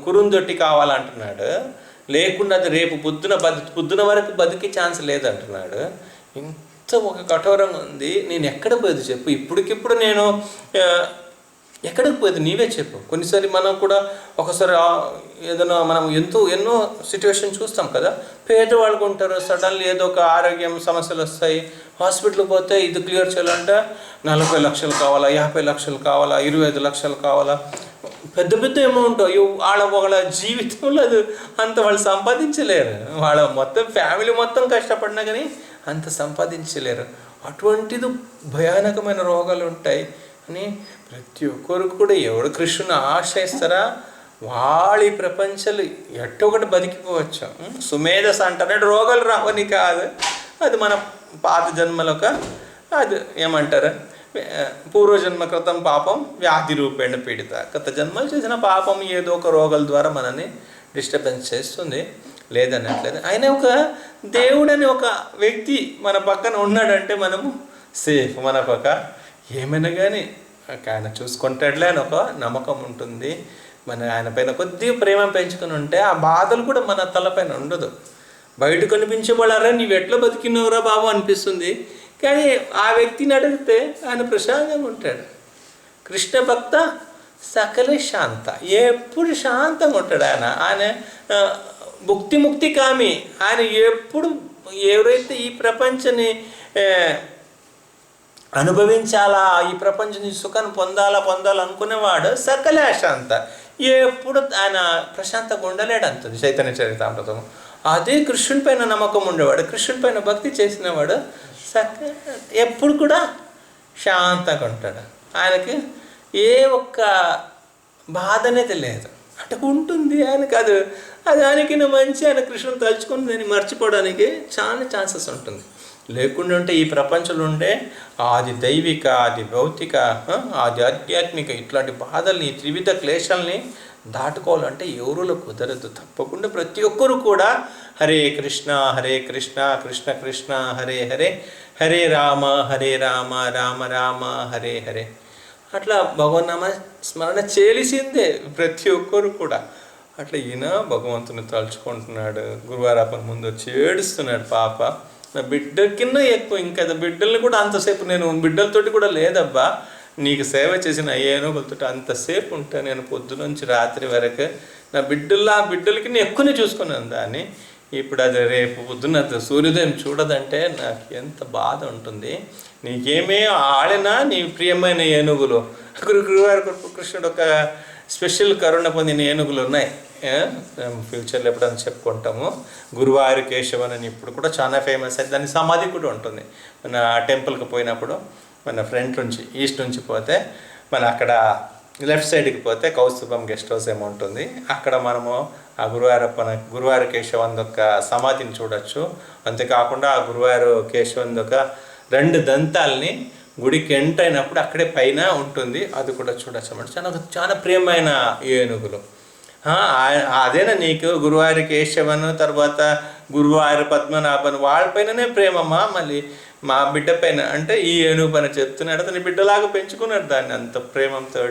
కురుందొట్టి కావాలంటున్నాడు. లేకుండా అది రేపు పొద్దున వరకు బతికే ఛాన్స్ లేదంటున్నాడు. ఇంత ఒక కఠోరంగా ఉంది. నేను ఎక్కడ పోయేది చెప్పు? ఇప్పటికిప్పుడు నేను ఎక్కడికి పోయేది నీవే చెప్పు. కొన్నిసారి మనం కూడా ఒకసారి ఏదైనా మనం ఎన్నో సిచ్యువేషన్ చూస్తాం కదా. పేదవాళ్ళకు ఉంటారు, సడన్లీ ఏదో ఒక ఆరోగ్యం సమస్యలు వస్తాయి, హాస్పిటల్కి పోతే ఇది క్లియర్ చేయాలంటే 40 లక్షలు కావాలా, 50 లక్షలు కావాలా, 25 లక్షలు కావాలా, పెద్ద అమౌంట్. వాళ్ళ జీవితంలో అది అంత వాళ్ళు సంపాదించలేరు. వాళ్ళ మొత్తం ఫ్యామిలీ మొత్తం కష్టపడినా కానీ అంత సంపాదించలేరు. అటువంటిది భయానకమైన రోగాలు ఉంటాయి అని ప్రతి ఒక్కరికి కూడా ఎవడు కృష్ణుని ఆశ్రయిస్తారా వాళ్ళ ప్రపంచాలు ఎట్టొకటి బతికిపోవచ్చు. సుమేధస్ అంటారు, రోగాలు రావని కాదు, అది మన పాత జన్మలొక అది ఏమంటారు, పూర్వజన్మ కృతం పాపం వ్యాధి రూపేణ పీడిత. గత జన్మలు చేసిన పాపం ఏదో ఒక రోగాల ద్వారా మనల్ని డిస్టర్బెన్స్ చేస్తుంది, లేదనట్లేదు. ఆయన ఒక దేవుడని ఒక వ్యక్తి మన పక్కన ఉన్నాడంటే మనము సేఫ్. మనకు ఒక ఏమైనా కానీ ఆయన చూసుకుంటాడులే అని ఒక నమ్మకం ఉంటుంది. ఆయన పైన కొద్దిగా ప్రేమ పెంచుకొని ఉంటే ఆ బాధలు కూడా మన తలపైన ఉండదు. బయట కనిపించబడారా నీవు ఎట్లా బతికినవరా బాబు అనిపిస్తుంది, కానీ ఆ వ్యక్తిని అడిగితే ఆయన ప్రశాంతంగా ఉంటాడు. కృష్ణ భక్త సకల శాంత, ఎప్పుడు శాంతంగా ఉంటాడు. ఆయన ముక్తి కామి. ఆయన ఎప్పుడు ఎవరైతే ఈ ప్రపంచాన్ని అనుభవించాలా, ఈ ప్రపంచం సుఖాన్ని పొందాలనుకునేవాడు సకల శాంత, ఎప్పుడు ఆయన ప్రశాంతంగా ఉండలేడు అంటుంది చైతన్య చరితామృతం. అదే కృష్ణుని పైన నమ్మకం ఉండేవాడు, కృష్ణుని పైన భక్తి చేసినవాడు ఎప్పుడు కూడా శాంతంగా ఉంటాడు. ఆయనకి ఏ ఒక్క బాధ అనేది లేదు. అంటే ఉంటుంది ఆయనకి, అది ఆయనకి మంచి, ఆయన కృష్ణుని తలుచుకొని దాన్ని మర్చిపోవడానికి చాలా ఛాన్సెస్ ఉంటుంది. లేకుండా ఉంటే ఈ ప్రపంచంలో ఉండే ఆది దైవిక, ఆది భౌతిక, ఆది ఆధ్యాత్మిక ఇట్లాంటి బాధల్ని, ఈ త్రివిధ క్లేశాలని దాటుకోవాలంటే ఎవరులో కుదరదు. తప్పకుండా ప్రతి ఒక్కరు కూడా హరే కృష్ణ కృష్ణ కృష్ణ హరే హరే, హరే రామ రామ రామ హరే హరే, అట్లా భగవన్నామ స్మరణ చేలిసిందే ప్రతి ఒక్కరు కూడా. అట్లా ఈయన భగవంతుని తలుచుకుంటున్నాడు. గురువారప్పని ముందు వచ్చి ఏడుస్తున్నాడు. పాప నా బిడ్డ కింద ఎక్కువ, ఇంకా బిడ్డల్ని కూడా అంతసేపు నేను బిడ్డలతోటి కూడా లేదబ్బా, నీకు సేవ చేసిన ఏనుగులతో అంతసేపు ఉంటా నేను పొద్దునుంచి రాత్రి వరకు. నా బిడ్డలకి నేను ఎక్కువనే చూసుకున్నాను దాన్ని. ఇప్పుడు అది రేపు పొద్దున్న సూర్యోదయం చూడదంటే నాకు ఎంత బాధ ఉంటుంది. నీకేమీ ఆడినా నీ ప్రియమైన ఏనుగులు, గురువార కృష్ణుడు ఒక స్పెషల్ కరుణ పొందిన ఏనుగులు ఉన్నాయి. ఫ్యూచర్లో ఎప్పుడైనా చెప్పుకుంటాము. గురువారి కేశవన్ అని ఇప్పుడు కూడా చాలా ఫేమస్ అయింది. దాని సమాధి కూడా ఉంటుంది. మన టెంపుల్కి పోయినప్పుడు మన ఫ్రంట్ నుంచి ఈస్ట్ నుంచి పోతే మన అక్కడ లెఫ్ట్ సైడ్కి పోతే కౌస్తుభం గెస్ట్ హౌస్ ఏమో ఉంటుంది. అక్కడ మనము ఆ గురువార కేశవంది యొక్క సమాధిని చూడొచ్చు. అంతేకాకుండా ఆ గురువార కేశవంది యొక్క 2 దంతాలని గుడికి ఎంటర్ అయినప్పుడు అక్కడే పైన ఉంటుంది, అది కూడా చూడొచ్చు అన్నమాట. చాలా చాలా ప్రియమైన ఏనుగులు. అదేనా నీకు గురువారి కేశవన్, తర్వాత గురువారి పద్మనాభన్ వాళ్ళపైననే ప్రేమమ్మా, మళ్ళీ మా బిడ్డ పైన అంటే ఈ ఏనుగు పైన చెప్తున్నాడు. అతని బిడ్డలాగా పెంచుకున్నాడు దాన్ని అంత ప్రేమంతో.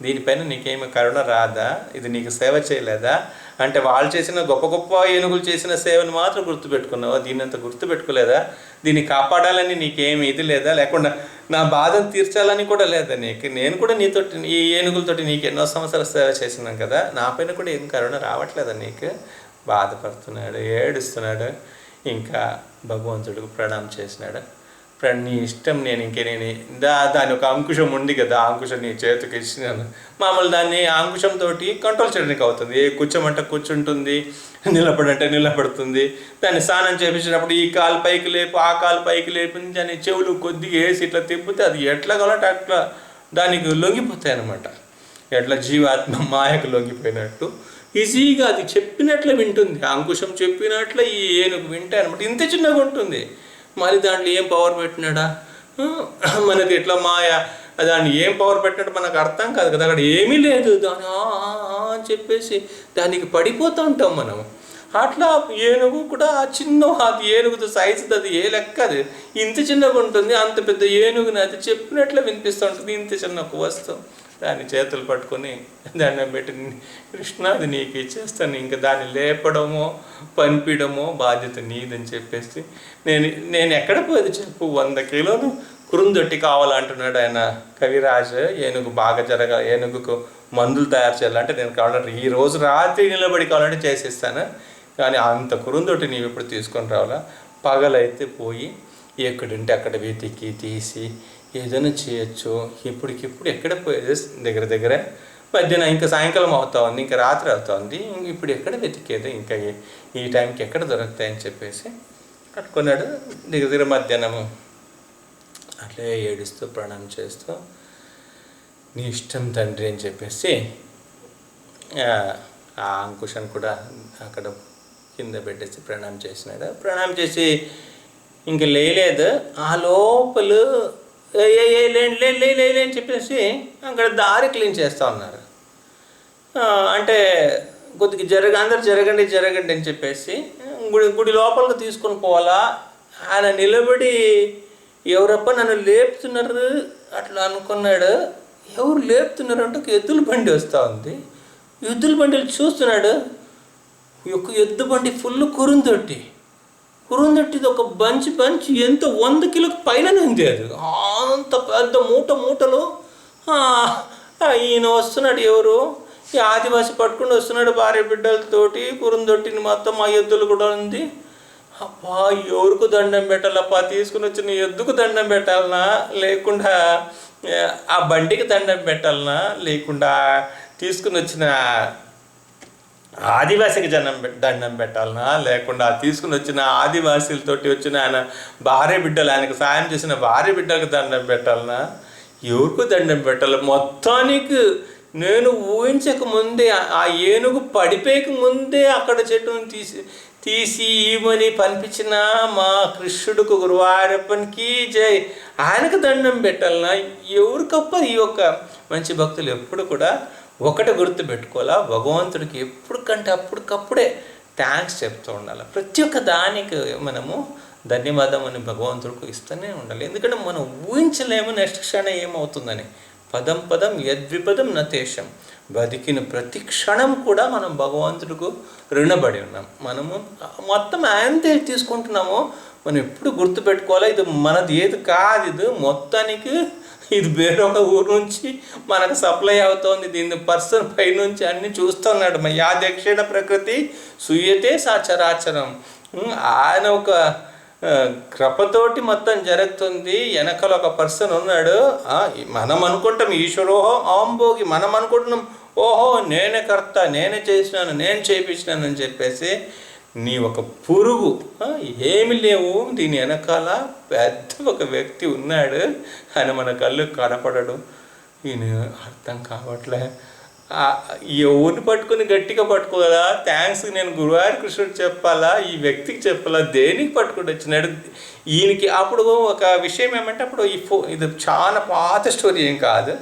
దీనిపైన నీకేమి కరుణ రాదా? ఇది నీకు సేవ చేయలేదా అంటే వాళ్ళు చేసిన గొప్ప గొప్ప ఏనుగులు చేసిన సేవను మాత్రం గుర్తుపెట్టుకున్నావా? దీన్ని అంత గుర్తుపెట్టుకోలేదా? దీన్ని కాపాడాలని నీకేమి ఇది లేదా? లేకుండా నా బాధను తీర్చాలని కూడా లేదా నీకు? నేను కూడా నీతోటి ఈ ఏనుగులతోటి నీకు ఎన్నో సంవత్సరాలు సేవ చేసినాం కదా, నా పైన కూడా ఏం కరుణ రావట్లేదా నీకు? బాధపడుతున్నాడు, ఏడుస్తున్నాడు. ఇంకా భగవంతుడికి ప్రణామం చేసినాడు. నీ ఇష్టం, నేను దాని ఒక అంకుశం ఉంది కదా, ఆ అంకుశం నీ చేతికి ఇచ్చినాను. మామూలు దాన్ని ఆ అంకుశంతో కంట్రోల్ చేయడానికి అవుతుంది. కూర్చోమంటే కూర్చుంటుంది, నిలబడంటే నిలబడుతుంది. దాన్ని స్నానం చేయించినప్పుడు ఈ కాలు పైకి లేపు, ఆ కాలు పైకి లేపు, దాని చెవులు కొద్దిగా వేసి ఇట్లా తిప్పితే అది ఎట్లా కావాలంటే అట్లా దానికి లొంగిపోతాయి అన్నమాట. ఎట్లా జీవాత్మ మాయకు లొంగిపోయినట్టు ఈజీగా అది చెప్పినట్లే వింటుంది. ఆ అంకుశం చెప్పినట్లే ఈ ఏనుగు వింటాయి అనమాట. ఇంత చిన్నగా ఉంటుంది. మరి దాంట్లో ఏం పవర్ పెట్టినాడా? మనకి ఎట్లా మాయ, దాన్ని ఏం పవర్ పెట్టినట్టు మనకు అర్థం కాదు కదా. అక్కడ ఏమీ లేదు, దాని అని చెప్పేసి దానికి పడిపోతూ ఉంటాం మనం. అట్లా ఏనుగు కూడా చిన్న, అది ఏనుగుతో సైజుది, అది ఏ లెక్క, అది ఇంత చిన్నగా ఉంటుంది. అంత పెద్ద ఏనుగుని అది చెప్పినట్లే వినిపిస్తూ ఉంటుంది. ఇంత చిన్న ఒక వస్తువు దాన్ని చేతులు పట్టుకొని దాన్ని పెట్టి, కృష్ణ అది నీకు ఇచ్చేస్తాను, ఇంకా దాన్ని లేపడమో పంపిడమో బాధ్యత నీదని చెప్పేసి నేను ఎక్కడ పోయేది చెప్పు? 100 కిలోలు కురుందొట్టి కావాలంటున్నాడు ఆయన కవిరాజ్. ఏనుగు బాగా ఏనుగుకు మందులు తయారు చేయాలంటే నేను కావాలంటే ఈ రోజు రాత్రి నిలబడి కావాలంటే చేసేస్తాను, కానీ అంత కురుందొట్టి నీవు ఇప్పుడు తీసుకొని రావాలా? పగలైతే పోయి ఎక్కడుంటే అక్కడ వెతికి తీసి ఏదైనా చేయొచ్చు. ఇప్పటికిప్పుడు ఎక్కడ పోయేది? దగ్గర మధ్యాహ్నం, ఇంకా సాయంకాలం అవుతా ఉంది, ఇంకా రాత్రి అవుతా ఉంది, ఇప్పుడు ఎక్కడ వెతికేది? ఇంకా ఈ టైంకి ఎక్కడ దొరుకుతాయని చెప్పేసి కట్టుకున్నాడు. దగ్గర మధ్యాహ్నము అట్లే ఏడుస్తూ ప్రణామం చేస్తూ, నీ ఇష్టం తండ్రి అని చెప్పేసి ఆ అంకుశాన్ని కూడా అక్కడ కింద పెట్టేసి ప్రణామం చేసినాడు. ప్రణామం చేసి ఇంక లేదు. ఆ లోపల లేని అని చెప్పేసి అక్కడ దారి క్లీన్ చేస్తూ ఉన్నారు. అంటే కొద్దిగా అందరు జరగండి అని చెప్పేసి గుడి లోపలికి తీసుకొని పోవాలా. ఆయన నిలబడి ఎవరప్ప నన్ను లేపుతున్నారు అట్లా అనుకున్నాడు. ఎవరు లేపుతున్నారు అంటే ఒక ఎద్దుల బండి వస్తూ ఉంది. ఎద్దుల బండిలు చూస్తున్నాడు. ఒక ఎద్దు బండి ఫుల్ కురుందొట్టిది ఒక బంచి ఎంత 100 కిలోకి పైన ఉంది. అది అంత పెద్ద మూటలు. ఈయన వస్తున్నాడు, ఎవరు ఈ ఆదివాసి పట్టుకుని వస్తున్నాడు భార్య బిడ్డలతోటి. కురుందొట్టిని మొత్తం ఆ ఎద్దులు కూడా ఉంది. అబ్బా, ఎవరికి దండం పెట్టాలప్పా? తీసుకుని వచ్చిన ఎద్దుకు దండం పెట్టాలనా, లేకుండా ఆ బండికి దండం పెట్టాలనా, లేకుండా తీసుకుని వచ్చిన ఆదివాసికి దండం పెట్టాలనా, లేకుండా తీసుకుని వచ్చిన ఆదివాసీలతోటి వచ్చిన ఆయన భార్య బిడ్డలు, ఆయనకు సాయం చేసిన భార్య బిడ్డలకు దండం పెట్టాలనా, ఎవరికి దండం పెట్టాలి? మొత్తానికి నేను ఊహించక ముందే, ఆ ఏనుగు పడిపోయక ముందే అక్కడ చెట్టును తీసి ఇవ్వని పంపించిన మా కృష్ణుడికి, గురువారప్పనికి జై, ఆయనకు దండం పెట్టాలనా? ఎవరికప్ప? ఈ యొక్క మంచి భక్తులు ఎప్పుడు కూడా ఒకటి గుర్తు పెట్టుకోవాలా, భగవంతుడికి ఎప్పటికంటే అప్పటికప్పుడే థ్యాంక్స్ చెప్తూ ఉండాలి. ప్రతి ఒక్క దానికి మనము ధన్యవాదం అని భగవంతుడికి ఇస్తూనే ఉండాలి. ఎందుకంటే మనం ఊహించలేము నెక్స్ట్ క్షణం ఏమవుతుందని. పదం యద్విపదం నతేషం. బతికిన ప్రతి క్షణం కూడా మనం భగవంతుడికి రుణపడి ఉన్నాం. మనము మొత్తం ఆయనతే తీసుకుంటున్నాము. మనం ఎప్పుడు గుర్తుపెట్టుకోవాలి, ఇది మనది ఏది కాదు, ఇది మొత్తానికి ఇది వేరొక ఊరు నుంచి మనకు సప్లై అవుతోంది. దీన్ని పర్సన్ పైనుంచి అన్నీ చూస్తున్నాడు. యా దక్షిణ ప్రకృతి సూయతే సాచరాచరం. ఆయన ఒక కృపతోటి మొత్తం జరుగుతుంది. వెనకాల ఒక పర్సన్ ఉన్నాడు. మనం అనుకుంటాం ఈశ్వరోహో ఆంభోగి, మనం అనుకుంటున్నాం ఓహో నేనే కర్త, నేనే చేసినాను, నేను చేయించినాను అని చెప్పేసి. నీ ఒక పురుగు, ఏమి లేవు, దీని వెనకాల పెద్ద ఒక వ్యక్తి ఉన్నాడు. ఆయన మన కళ్ళు కనపడడు. ఈయన అర్థం కావట్లే. ఎవరిని పట్టుకుని గట్టిగా పట్టుకోవాలా, థ్యాంక్స్ నేను గురువారి కృష్ణుడు చెప్పాలా, ఈ వ్యక్తికి చెప్పాలా, దేనికి పట్టుకుంటూ వచ్చినాడు ఈయనకి. అప్పుడు ఒక విషయం ఏమంటే, అప్పుడు ఇది చాలా పాత స్టోరీ ఏం కాదు,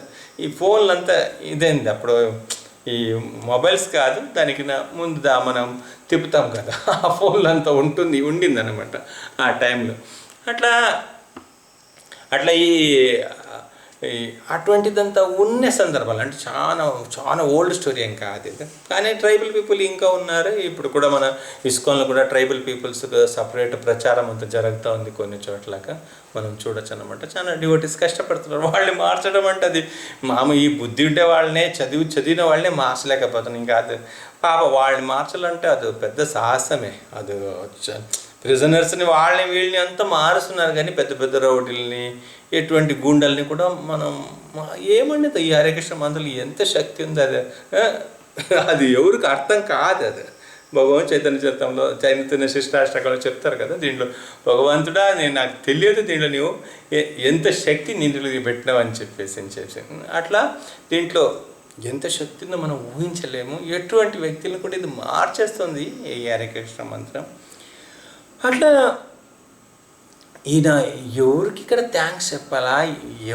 ఈ ఫోన్లు అంతా ఇదైంది అప్పుడు, ఈ మొబైల్స్ కాదు, దానికి ముందు మనం తిప్పుతాం కదా, ఆ ఫోన్లు అంతా ఉండింది అనమాట ఆ టైంలో. అట్లా అట్లా ఈ అటువంటిదంతా ఉన్న సందర్భాలు అంటే చాలా చాలా ఓల్డ్ స్టోరీ ఏం కాదు ఇది. కానీ ట్రైబల్ పీపుల్ ఇంకా ఉన్నారు. ఇప్పుడు కూడా మన ఇస్కాన్లో కూడా ట్రైబల్ పీపుల్స్ సపరేట్ ప్రచారం అంతా జరుగుతూ ఉంది కొన్ని చోట్లక మనం చూడొచ్చు అనమాట. చాలా డివోటీస్ కష్టపడుతున్నారు. వాళ్ళని మార్చడం అంటే అది ఈ బుద్ధి ఉంటే వాళ్ళనే చదివిన వాళ్ళనే మార్చలేకపోతున్నాం. ఇంకా అది పాప వాళ్ళని మార్చాలంటే అది పెద్ద సాహసమే. అది ప్రిజనర్స్ని వాళ్ళని వీళ్ళని అంతా మారుస్తున్నారు. కానీ పెద్ద పెద్ద రౌడీల్ని ఎటువంటి గుండెల్ని కూడా మనం ఏమండి ఈ హరే కృష్ణ మంత్రులు ఎంత శక్తి ఉంది, అది ఎవరికి అర్థం కాదు. అది భగవాన్ చైతన్య చరిత్రంలో చైతన్య శిష్టాష్టకంలో చెప్తారు కదా, దీంట్లో భగవంతుడా నాకు తెలియదు దీంట్లో నువ్వు ఎంత శక్తి నిండులో పెట్టినావు అని చెప్పేసి అట్లా దీంట్లో ఎంత శక్తిని మనం ఊహించలేము. ఎటువంటి వ్యక్తులను కూడా ఇది మార్చేస్తుంది ఈ హరే కృష్ణ మంత్రం. అట్లా ఈయన ఎవరికి ఇక్కడ థ్యాంక్స్ చెప్పాలా,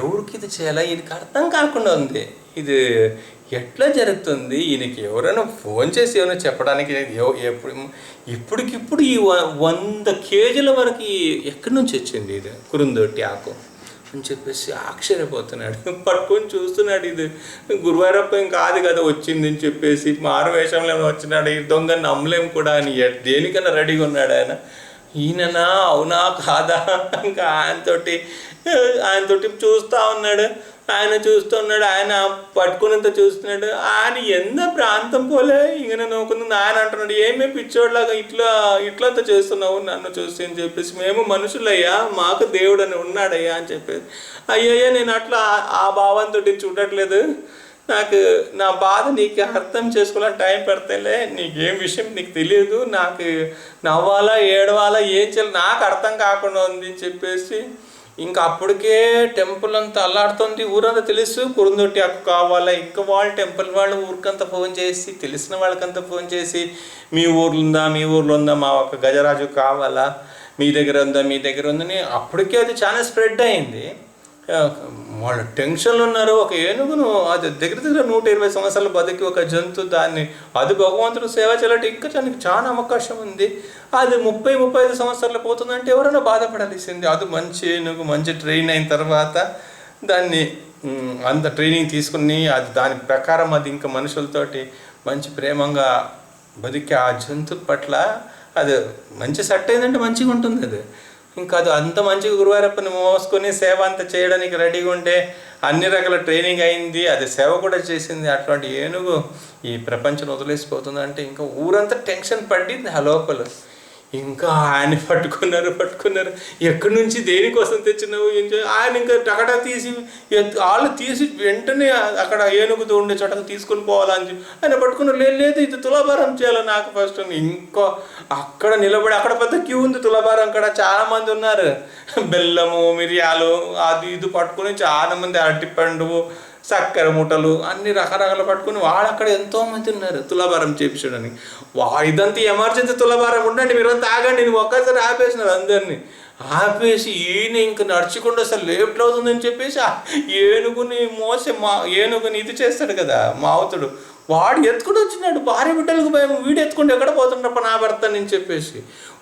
ఎవరికి ఇది చేయాలా, ఈయనకి అర్థం కాకుండా ఉంది. ఇది ఎట్లా జరుగుతుంది, ఈయనకి ఎవరైనా ఫోన్ చేసి ఏమైనా చెప్పడానికి ఇప్పటికిప్పుడు ఈ 100 కేజీల వరకు ఎక్కడి నుంచి వచ్చింది ఇది కురుందొట్టి ఆకు అని చెప్పేసి ఆశ్చర్యపోతున్నాడు. పట్టుకొని చూస్తున్నాడు, ఇది గురువారప్ప ఏం కాదు కదా వచ్చింది అని చెప్పేసి మారువేషంలో వచ్చినాడు, ఈ దొంగ నమ్మలేం కూడా అని దేనికన్నా రెడీగా ఉన్నాడు ఆయన. ఈయననా అవునా కాదా ఇంకా ఆయనతోటి చూస్తూ ఉన్నాడు. ఆయన పట్టుకునేంత చూస్తున్నాడు. ఆయన ఎంత ప్రాంతం పోలే ఇంక నోకుంది. ఆయన అంటున్నాడు, ఏమే పిచ్చోడ్లాగా ఇట్లంతా చేస్తున్నావు నన్ను చూసి అని చెప్పేసి, మేము మనుషులయ్యా, మాకు దేవుడు అని ఉన్నాడయ్యా అని చెప్పేసి, అయ్యయ్యా నేను అట్లా ఆ భావంతో చూడట్లేదు, నాకు నా బాధ నీకు అర్థం చేసుకోవాలని టైం పెడతాలే, నీకేం విషయం నీకు తెలియదు, నాకు నవ్వాలా ఏడవాలా ఏం చేయాలి నాకు అర్థం కాకుండా ఉంది అని చెప్పేసి, ఇంకా అప్పటికే టెంపుల్ అంతా అల్లాడుతుంది. ఊరంతా తెలుసు కురుందొట్టి ఆకు కావాలా. ఇంకా వాళ్ళు టెంపుల్ వాళ్ళు ఊరికంతా ఫోన్ చేసి, తెలిసిన వాళ్ళకంతా ఫోన్ చేసి, మీ ఊర్లో ఉందా మా ఒక గజరాజు కావాలా, మీ దగ్గర ఉందని అప్పటికే అది చాలా స్ప్రెడ్ అయింది. వాళ్ళు టెన్షన్లు ఉన్నారు. ఒక ఏనుగును అది దగ్గర 120 సంవత్సరాలు బతికి ఒక జంతు, దాన్ని అది భగవంతుడు సేవ చేయాలంటే ఇంకా దానికి చాలా అవకాశం ఉంది. అది 30-35 సంవత్సరాలు పోతుందంటే ఎవరైనా బాధపడాల్సింది. అది మంచి ఏనుగు, మంచి ట్రైన్ అయిన తర్వాత దాన్ని అంత ట్రైనింగ్ తీసుకుని అది దాని ప్రకారం అది ఇంకా మనుషులతోటి మంచి ప్రేమంగా బతికి ఆ జంతు పట్ల అది మంచి సెట్ అయిందంటే మంచిగా ఉంటుంది. అది ఇంకా అది అంత మంచిగా గురువారప్పని మోసుకొని సేవ అంతా చేయడానికి రెడీగా ఉంటే అన్ని రకాల ట్రైనింగ్ అయింది, అది సేవ కూడా చేసింది. అట్లాంటి ఏనుగు ఈ ప్రపంచం వదిలేసిపోతుందంటే ఇంకా ఊరంతా టెన్షన్ పడింది ఆ లోపల. ఇంకా ఆయన పట్టుకున్నారు. ఎక్కడి నుంచి దేనికోసం తెచ్చినావు ఆయన ఇంకా టకటా తీసి వాళ్ళు తీసి వెంటనే అక్కడ ఏనుగుతో ఉండే చోటకు తీసుకొని పోవాలని చెప్పి ఆయన పట్టుకున్నారు. లేదు ఇది తులాభారం చేయాలి నాకు ఫస్ట్. ఇంకా అక్కడ నిలబడి అక్కడ పెద్ద క్యూ ఉంది తులాభారం కాడ, చాలామంది ఉన్నారు. బెల్లము మిరియాలు అది ఇది పట్టుకుని చాలామంది అరటిపండు చక్కెర మూటలు అన్ని రకరకాలు పట్టుకుని వాళ్ళు అక్కడ ఎంతోమంది ఉన్నారు తులాభారం చేయించడానికి. ఇదంతా ఎమర్జెన్సీ తులాభారం ఉండండి మీరంతా ఆగండి, నేను ఒక్కసారి ఆపేసినారు అందరినీ. ఆపేసి ఈయన ఇంక నడుచుకుంటూ అసలు లేట్ అవుతుందని చెప్పేసి ఏనుగుని ఏనుగుని ఇది చేస్తాడు కదా మావుతుడు, వాడు ఎత్తుకుని వచ్చినాడు. భార్య బిడ్డలకు భయం, వీడు ఎత్తుకుంటూ ఎక్కడ పోతుండప్ప నా భర్త అని చెప్పేసి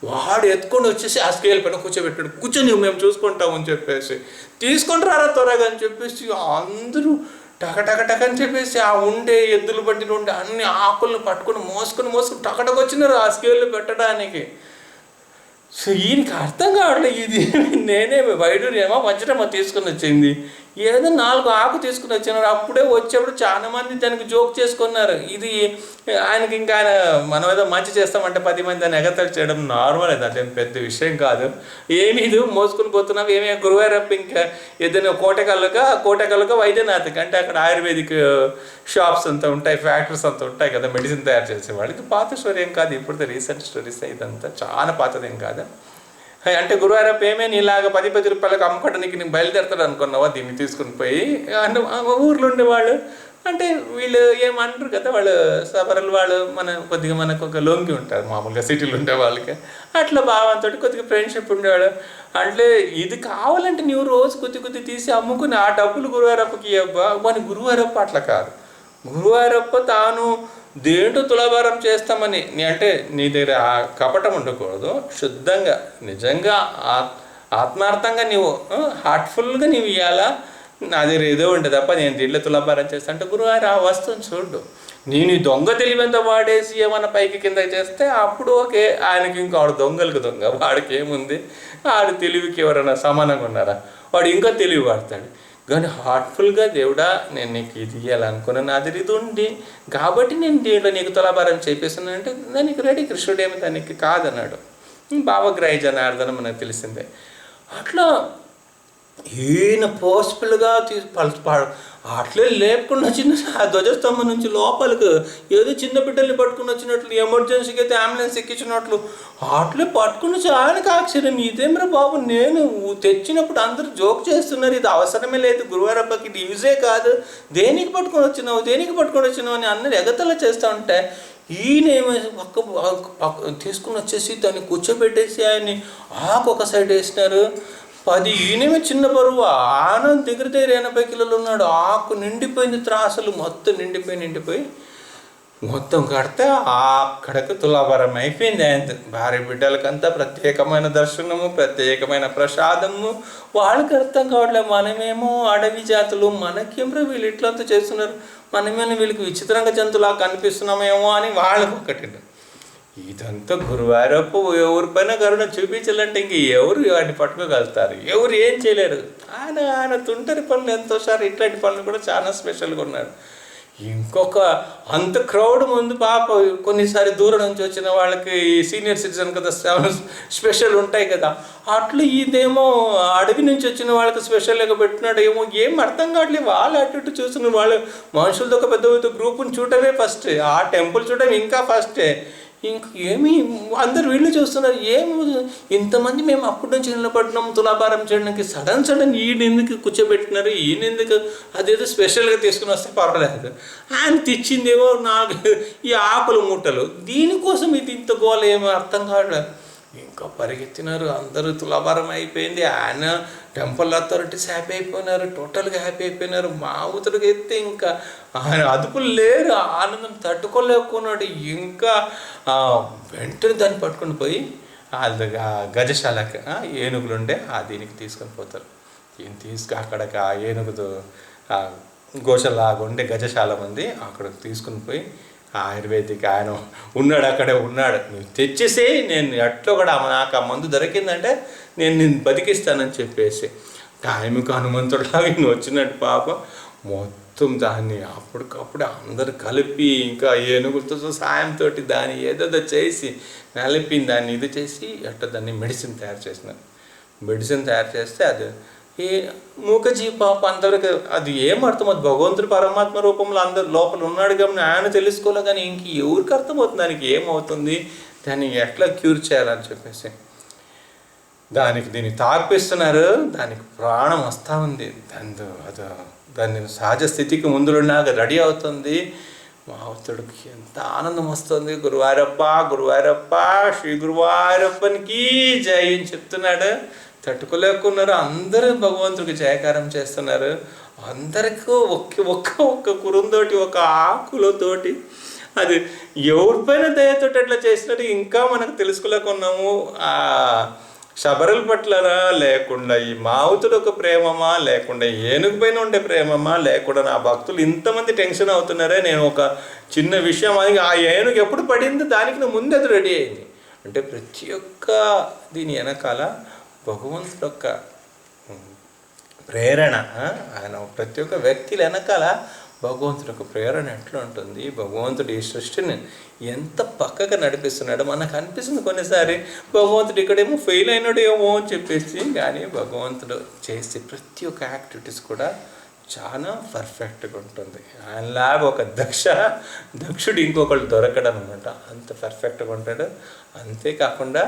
వాడు ఎత్తుకొని వచ్చేసి ఆ స్కేల్ పైన కూర్చోబెట్టాడు. కూర్చొని మేము చూసుకుంటామని చెప్పేసి, తీసుకుంటారా త్వరగా అని చెప్పేసి అందరూ టక అని చెప్పేసి ఆ ఉండే ఎద్దులు బట్టి ఉండే అన్ని ఆకులను పట్టుకొని మోసుకొని టకటకు వచ్చినారు ఆ స్కేల్లో పెట్టడానికి. సో ఈయనకి అర్థం కావట్లేదు, ఇది నేనే వైడూర్యమో వజ్రమో తీసుకుని వచ్చింది, ఏదో 4 ఆకు తీసుకుని వచ్చినారు. అప్పుడే వచ్చేప్పుడు చాలా మంది దానికి జోక్ చేసుకున్నారు. ఇది ఆయనకి ఇంకా ఆయన మనం ఏదో మంచి చేస్తామంటే 10 మంది దాన్ని ఎగతాళి చేయడం నార్మల్, అది అదేం పెద్ద విషయం కాదు. ఏమి ఇది మోసుకుని పోతున్నావు, ఏమి గురువారప్ప ఇంకా ఏదైనా కోటకల్లుగా వైద్యనాథ్కి అంటే అక్కడ ఆయుర్వేదిక్ షాప్స్ అంతా ఉంటాయి, ఫ్యాక్టరీస్ అంతా ఉంటాయి కదా మెడిసిన్ తయారు చేసేవాళ్ళు. ఇది పాత స్టోరీ ఏం కాదు, ఇప్పుడు రీసెంట్ స్టోరీస్ ఇదంతా చాలా పాతదేం కాదు. అంటే గురువారప్ప ఏమేమి ఇలాగ 10 రూపాయలకు అమ్ముకోవడానికి నేను బయలుదేరుతాడు అనుకున్నావా దీన్ని తీసుకుని పోయి అంటే ఊర్లో ఉండేవాళ్ళు అంటే వీళ్ళు ఏమంటారు కదా వాళ్ళు సబరలు వాళ్ళు కొద్దిగా మనకు ఒక లొంగి ఉంటారు మామూలుగా సిటీలు ఉండే వాళ్ళకి అట్లా భావంతో కొద్దిగా ఫ్రెండ్షిప్ ఉండేవాడు అంటే ఇది కావాలంటే నువ్వు రోజు కొద్ది తీసి అమ్ముకుని ఆ డబ్బులు గురువారప్పకి ఇవ్వబ్బా మన గురువారప్ప అట్లా కాదు. గురువారప్ప తాను దేంట్లో తులాభారం చేస్తామని అంటే నీ దగ్గర ఆ కపటం ఉండకూడదు, శుద్ధంగా నిజంగా ఆత్మార్థంగా నీవు హార్ట్ఫుల్గా నీవు ఇవ్వాలా. నా దగ్గర ఏదో ఉంటుంది తప్ప నేను దీంట్లో తులాభారం చేస్తా అంటే గురువారు ఆ వస్తువుని చూడు. నేను దొంగ తెలివంత వాడేసి ఏమన్నా పైకి కింద చేస్తే అప్పుడు ఓకే, ఆయనకి ఇంకా వాడు దొంగలకు దొంగ, వాడికి ఏముంది, వాడు తెలివికి ఎవరైనా సమానంగా ఉన్నారా, వాడు ఇంకా తెలివి వాడతాడు. కానీ హార్ట్ఫుల్గా దేవుడా నేను నీకు ఇది ఇవ్వాలనుకున్నాను, అది ఇది ఉండి కాబట్టి నేను దీంట్లో నీకు తులాభారం చేపిస్తున్నాను అంటే దానికి రెడీ. కృష్ణుడేమి దానికి కాదన్నాడు. భావగ్రాహి జనార్దనం మనకు తెలిసిందే. అట్లా ఈయన పోస్పుల్గా అట్లే లేకుండా చిన్న ధ్వజస్తంభం నుంచి లోపలికి ఏదో చిన్న బిడ్డల్ని పట్టుకుని వచ్చినట్లు, ఎమర్జెన్సీకి అయితే అంబులెన్స్ ఎక్కించినట్లు అట్లే పట్టుకుని వచ్చి ఆయనకు ఆశ్చర్యం, ఇదేమరా బాబు నేను తెచ్చినప్పుడు అందరూ జోక్ చేస్తున్నారు, ఇది అవసరమే లేదు గురువారప్పకి, ఇది యూజే కాదు, దేనికి పట్టుకొని వచ్చినావు అని అందరు ఎగతల చేస్తూ ఉంటే ఈయనేమో పక్క తీసుకుని వచ్చేసి దాన్ని కూర్చోబెట్టేసి ఆయన్ని ఒక సైడ్ వేసినారు. 10 ఈయనేమో చిన్న బరువు, ఆనంద్ దగ్గర 80 కిలోలు ఉన్నాడు. ఆకు నిండిపోయింది, త్రాసులు మొత్తం నిండిపోయి మొత్తం కడితే అక్కడికి తులాభారం అయిపోయింది. ఆయన భార్య బిడ్డలకంతా ప్రత్యేకమైన దర్శనము, ప్రత్యేకమైన ప్రసాదము. వాళ్ళకి అర్థం కావట్లేదు, మనమేమో అడవి జాతులు, మనకేమో వీళ్ళు ఇట్లంతా చేస్తున్నారు, మనమేమో వీళ్ళకి విచిత్రంగా జంతువులా కనిపిస్తున్నామేమో అని వాళ్ళకి ఒకటి. ఇదంతా గురువారప్ప ఎవరిపైన కరుణ చూపించాలంటే ఇంక ఎవరు వాడిని పట్టుకోగలుగుతారు, ఎవరు ఏం చేయలేరు. ఆయన తుంటరి పనులు ఎంతోసారి ఇట్లాంటి పనులు కూడా చాలా స్పెషల్గా ఉన్నాడు. ఇంకొక అంత క్రౌడ్ ముందు పాప కొన్నిసారి దూరం నుంచి వచ్చిన వాళ్ళకి సీనియర్ సిటిజన్ కదా స్పెషల్ ఉంటాయి కదా, అట్లా ఇదేమో అడవి నుంచి వచ్చిన వాళ్ళకి స్పెషల్గా పెట్టినాడు ఏమో, ఏం అర్థం కావట్లేదు. వాళ్ళు అటు చూస్తున్నారు, వాళ్ళు మనుషులతో ఒక పెద్ద గ్రూప్ని చూడటమే ఫస్ట్, ఆ టెంపుల్ చూడటం ఇంకా ఫస్టే. ఇంక ఏమి అందరు వీళ్ళు చూస్తున్నారు, ఏమి ఇంతమంది మేము అప్పటి నుంచి నిలబడినాం తులాభారం చేయడానికి, సడన్ ఈయన ఎందుకు కూర్చోబెట్టినారు, ఈయన ఎందుకు అదేదో స్పెషల్గా తీసుకుని వస్తే పర్వాలేదు, ఆయన తెచ్చిందేమో నాకు ఈ ఆకులు మూటలు, దీనికోసం ఇది ఇంత గోల ఏమో అర్థం కావట్లేదు. ఇంకా పరిగెత్తినారు, అందరూ తులాభారం అయిపోయింది, ఆయన టెంపుల్ అథారిటీస్ హ్యాపీ అయిపోయినారు, టోటల్గా హ్యాపీ అయిపోయినారు. మా ఊతుడికి ఎత్తే ఇంకా ఆయన అదుపులు లేరు, ఆనందం తట్టుకోలేకున్నాడు. ఇంకా వెంటనే దాన్ని పట్టుకొని పోయి గజశాలకి ఏనుగులుండే దీనికి తీసుకొని పోతారు. ఈయన అక్కడికి ఆ ఏనుగుతో గోశాలాగా ఉండే గజశాల ఉంది, అక్కడికి తీసుకుని పోయి ఆయుర్వేదిక్ ఆయన ఉన్నాడు, అక్కడే ఉన్నాడు, నువ్వు తెచ్చేసి నేను ఎట్లా కూడా నాకు ఆ మందు దొరికిందంటే నేను బతికిస్తానని చెప్పేసి టైంకి హనుమంతుడిలాగా ఈయన వచ్చినట్టు పాప మొత్తం దాన్ని అప్పటికప్పుడు అందరు కలిపి ఇంకా ఏనుగులతో సాయంతో దాన్ని ఏదో చేసి నలిపి దాన్ని ఇది చేసి దాన్ని మెడిసిన్ తయారు చేసినారు. మెడిసిన్ తయారు చేస్తే అది ఈ మూకజీ పాప అందరికి అది ఏమర్థం, అది భగవంతుడు పరమాత్మ రూపంలో అందరు లోపల ఉన్నాడు కాబట్టి ఆయన తెలుసుకోలే, కానీ ఇంక ఎవరికి అర్థమవుతుంది దానికి ఏమవుతుంది, దాన్ని ఎట్లా క్యూర్ చేయాలని చెప్పేసి దీన్ని తాపిస్తున్నారు. దానికి ప్రాణం వస్తూ ఉంది, దాన్ని సహజ స్థితికి ముందులున్నాక రెడీ అవుతుంది. మావుతుడికి ఎంత ఆనందం వస్తుంది, గురువారప్ప శ్రీ గురువారప్పనికి జై అని చెప్తున్నాడు. తట్టుకోలేకున్నారు, అందరూ భగవంతుడికి జయకారం చేస్తున్నారు. అందరికీ ఒక్క కురుంతోటి ఒక ఆకులతోటి అది ఎవరిపైన దయతోటి అట్లా చేసినట్టు ఇంకా మనకు తెలుసుకోలేకున్నాము. శబరుల పట్లరా లేకుండా ఈ మావుతుడు ఒక ప్రేమమా, లేకుండా ఏనుగు పైన ఉండే ప్రేమమా, లేకుండా నా భక్తులు ఇంతమంది టెన్షన్ అవుతున్నారే. నేను ఒక చిన్న విషయం అది ఆ ఏనుగు ఎప్పుడు పడింది దానికి ముందు అది రెడీ అయింది అంటే ప్రతి ఒక్క దీని వెనకాల భగవంతుడు యొక్క ప్రేరణ, ఆయన ప్రతి ఒక్క వ్యక్తుల వెనకాల భగవంతుడి యొక్క ప్రేరణ ఎట్లా ఉంటుంది, భగవంతుడు ఈ సృష్టిని ఎంత పక్కగా నడిపిస్తున్నాడు. మనకు అనిపిస్తుంది కొన్నిసారి భగవంతుడు ఇక్కడేమో ఫెయిల్ అయినాడు ఏమో అని చెప్పేసి, కానీ భగవంతుడు చేసే ప్రతి ఒక్క యాక్టివిటీస్ కూడా చాలా పర్ఫెక్ట్గా ఉంటుంది. ఆయనలాగా ఒక దక్షుడు ఇంకొకళ్ళు దొరకడం అనమాట, అంత పర్ఫెక్ట్గా ఉంటాడు. అంతేకాకుండా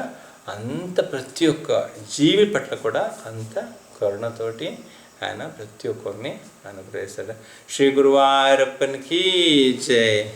అంత ప్రతి ఒక్క జీవి పట్ల కూడా అంత కరుణతోటి ఆయన ప్రతి ఒక్కరిని అనుగ్రహిస్తాడు. శ్రీ గురువాయూరప్పనికి జై.